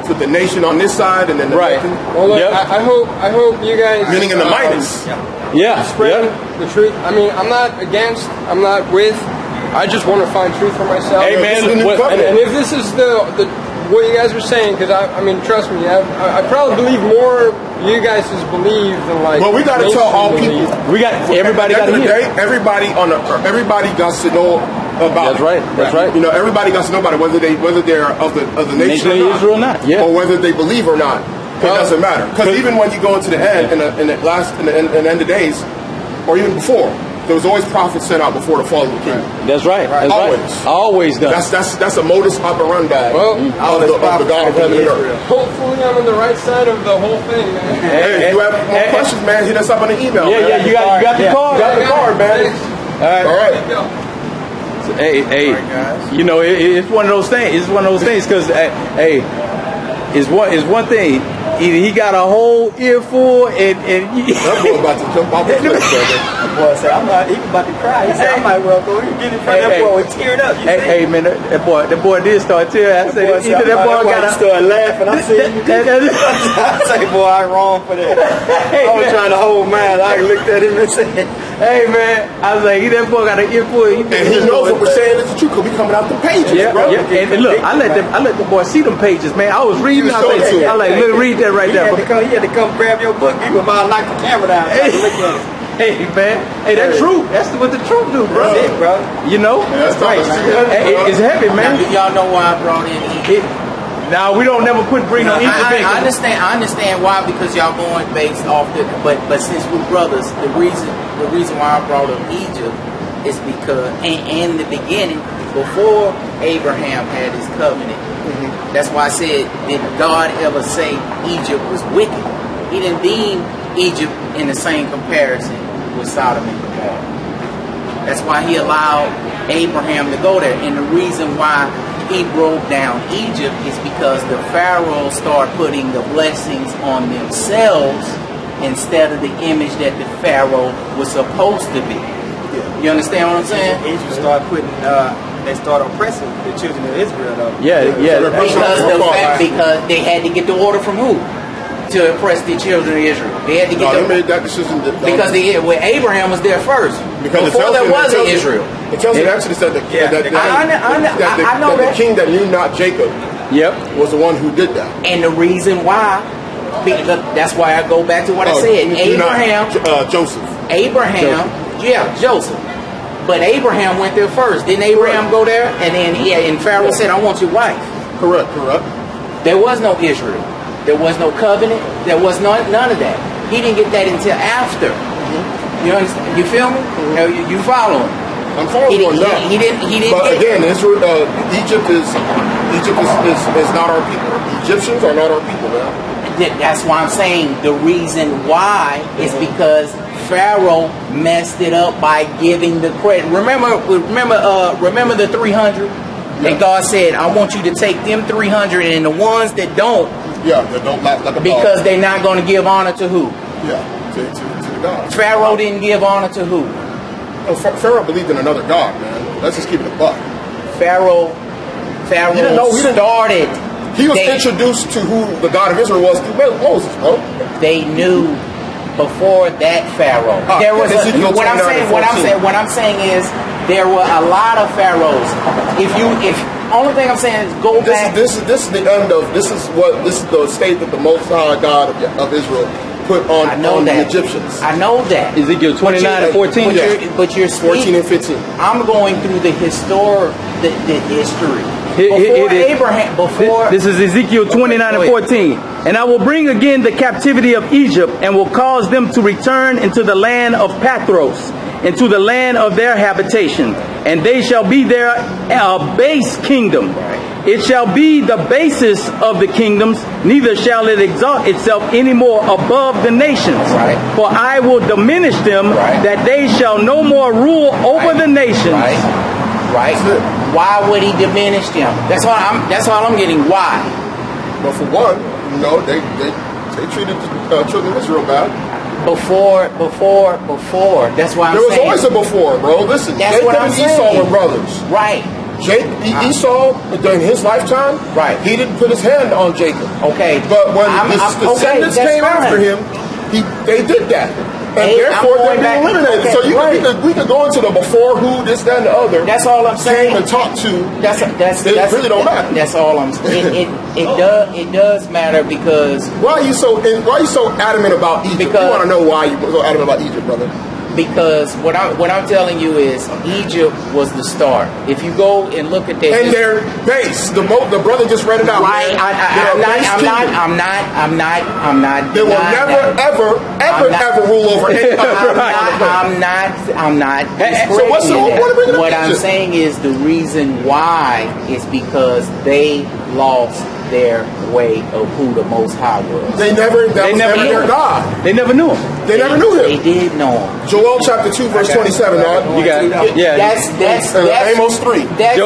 With the nation on this side and then the Right. nothing. Well, look, Yep. I hope you guys Meaning in the minus. Yeah. spread the truth. I mean, I'm not against. I'm not with. I just want to find truth for myself. Hey, man, and if this is the what you guys are saying, because I mean, trust me, I probably believe more you guys believe than like. Well, we got to tell all people. We got everybody got to hear. Everybody everybody got to know about. That's right. That's right. You know, everybody got to know about it, whether they're of the nation of Israel or not. Yeah. or whether they believe or not. It doesn't matter, because even when you go into the end, in the end of days, or even before, there was always prophets sent out before the fall of the kingdom. That's right. That's Always. right. Always done. That's a modus operandi Well, of the God of heaven and earth. hopefully, I'm on the right side of the whole thing, man. Hey, you have more questions, man? Hit us up on the email. Yeah, man. yeah. You got the card. You got the card, man. All right. Hey, you know, it's one of those things. It's one of those things because, hey, it's one thing. Either he got a whole earful and That boy about to jump off the cliff, brother. That boy said, he about to cry. He said, I might well go here and get in front of that boy and tear it up. Hey, man, that boy did start tearing. I said, either that boy got to start laughing. I said, I say, boy, I wrong for that. I was trying to hold mine. I looked at him and said, hey, man, I was like, that boy got an earful. And he knows what we're saying is the truth because we coming out the pages, bro. Yeah. And look, I let the boy see them pages, man. I was reading. I was like, look, read that right there. He had to come grab your book. He was about to knock the camera down. Look at it. Hey, man. Hey, that's true. That's what the truth do, bro. That's it, bro. You know? Yeah, that's right. Hey, it's heavy, man. Now, do y'all know why I brought in Egypt? Now, we don't never bring no Egypt in. I understand why, because y'all going based off the, but since we're brothers, the reason why I brought up Egypt is because in the beginning, before Abraham had his covenant, that's why I said, did God ever say Egypt was wicked? He didn't deem Egypt in the same comparison with Sodom and Gomorrah. That's why he allowed Abraham to go there. And the reason why he broke down Egypt is because the pharaohs started putting the blessings on themselves instead of the image that the pharaoh was supposed to be. You understand what I'm saying? Egypt started putting, they started oppressing the children of Israel, though. Yeah. Because they had to get the order from who? To oppress the children of Israel. They had to get they made that decision because Abraham was there first. Because before there wasn't Israel. It tells you in Exodus that the king that knew not Jacob was the one who did that. And the reason why, that's why I go back to what I said. Abraham, Joseph. Joseph. But Abraham went there first. Didn't Abraham go there? And then and Pharaoh said, I want your wife. Correct. There was no Israel. There was no covenant. There was none of that. He didn't get that until after. You understand? You feel me? You following? I'm following you on that. He didn't. But again, Israel, Egypt is not our people. Egyptians are not our people, man. That's why I'm saying the reason why is because Pharaoh messed it up by giving the credit. Remember the 300, and God said, "I want you to take them 300, and the ones that don't, that don't like a because they're not going to give honor to who? To the God. Pharaoh didn't give honor to who? Pharaoh believed in another God, man. Let's just keep it a buck. Pharaoh started. He was introduced to who the God of Israel was through Moses, bro. They knew before that Pharaoh. There was what I'm saying is there were a lot of pharaohs. If only thing I'm saying is go back. This is the end of this is the state that the Most High God of Israel put on the Egyptians. I know that. Ezekiel 29 and 14. But you're 14 and 15. I'm going through the history. This is Ezekiel 29 and 14. And I will bring again the captivity of Egypt, and will cause them to return into the land of Pathros, into the land of their habitation, and they shall be there a base kingdom. It shall be the basis of the kingdoms, neither shall it exalt itself any more above the nations. For I will diminish them, that they shall no more rule over the nations. Right. Why would he diminish them? That's all I'm getting. Why? But for one, They treated the children of Israel bad. Before. That's why I'm saying. There was always a before, bro. Listen, That's what I'm Jacob and Esau saying. were brothers. Right. Esau, during his lifetime, Right. he didn't put his hand on Jacob. Okay. But when the descendants came after him, they did that. And therefore, they're being eliminated. Okay, So we could go into the before, who, this, that, and the other. That's all I'm saying. Came and talked to. It really don't matter. That's all I'm saying. It does matter because. Why are you so adamant about Egypt? Because, you want to know why you're so adamant about Egypt, brother? Because what I'm telling you is Egypt was the start. If you go and look at their their base, the brother just read it out. Right, I'm not. They will never ever rule over anybody. I'm not. So what's the point of bringing up What I'm Egypt? saying is the reason why is because they lost their way of who the Most High was. They never knew their God. They never knew him. They never knew him. They did know him. Joel chapter 2 verse 27. You got it. Yeah. That's Amos 3. That's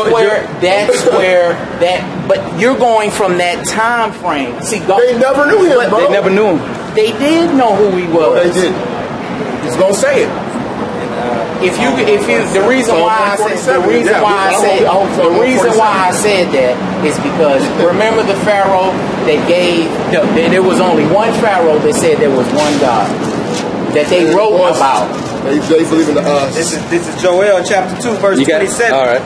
where that. But you're going from that time frame. See, God, They never knew him, bro. They never knew him. they did know who he was. They did. He's gonna say it. If you, the reason why I said that is because remember the Pharaoh that gave. There was only one Pharaoh that said there was one God that they wrote about. They believe in the This is Joel chapter 2 verse 27. All right.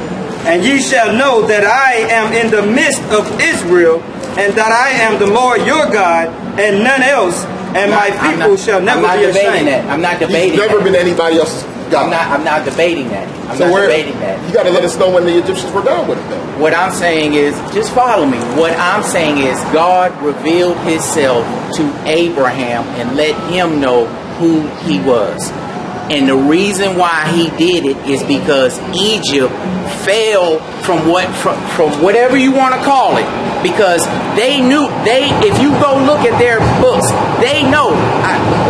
And ye shall know that I am in the midst of Israel, and that I am the Lord your God, and none else, and my people shall never be ashamed. I'm not debating He's never that. been anybody else's God. I'm not debating that. I'm not debating that. You got to let us know when the Egyptians were done with it, though. What I'm saying is, just follow me. What I'm saying is, God revealed Himself to Abraham and let him know who He was. And the reason why He did it is because Egypt fell from whatever you want to call it. Because they knew if you go look at their books, they know.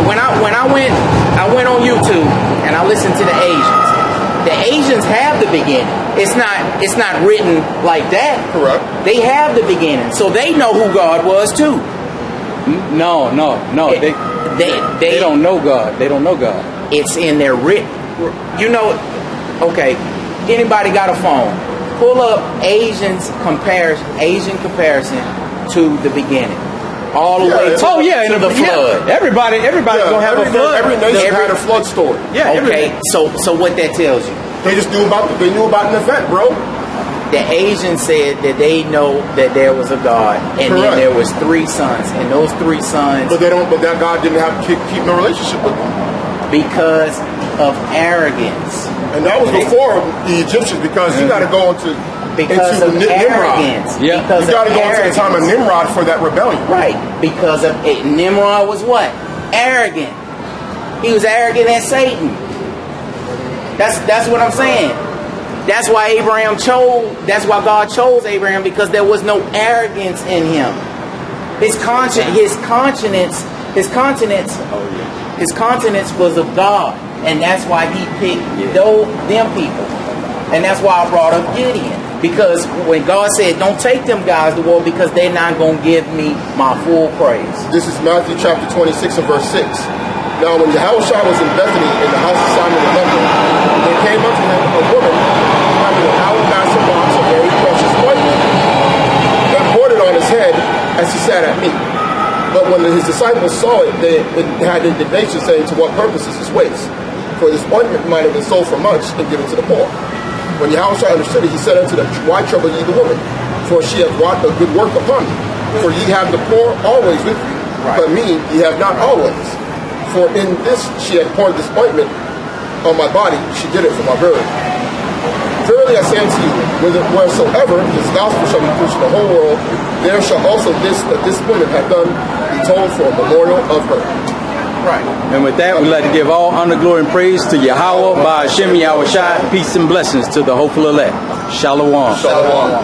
When I went on YouTube and I listened to the Asians. The Asians have the beginning. It's not written like that. Correct. They have the beginning, so they know who God was too. No. They don't know God. They don't know God. It's in their written. Okay. Anybody got a phone? Pull up Asian comparison to the beginning. All the way to the flood. Everybody's gonna have a flood. Every nation had a flood story. Yeah. Okay. So what that tells you? They just knew about an event, bro. The Asians said that they know that there was a God, and Correct. then there was 3 sons, and those 3 sons, But that God didn't have to keep no relationship with them. because of arrogance. And that was before the Egyptians, because you got to go into Nimrod. Yeah. You got to go into the time of Nimrod for that rebellion. Right. Because of it. Nimrod was what? Arrogant. He was arrogant as Satan. That's what I'm saying. That's why God chose Abraham, because there was no arrogance in him. His conscience was of God. And that's why he picked them people. And that's why I brought up Gideon. Because when God said, don't take them guys to war because they're not going to give me my full praise. This is Matthew chapter 26 and verse 6. Now when Yahawashi was in Bethany in the house of Simon the leper, there came unto him a woman having an alabaster box of very precious ointment, and poured it on his head as he sat at meat. But when his disciples saw it, they had indignation, saying, to what purpose is this waste? For this ointment might have been sold for much and given to the poor. When Yahawashi understood it, he said unto them, why trouble ye the woman? For she hath wrought a good work upon me. For ye have the poor always with you, but me ye have not always. For in this she had poured this ointment on my body, she did it for my burial. Verily I say unto you, wheresoever this gospel shall be preached in the whole world, there shall also this that this woman hath done be told for a memorial of her. Right. And with that, we'd like to give all honor, glory, and praise to Yahweh, by Hashem Yahawashi. Peace and blessings to the hopeful elect. Shalom. Shalom.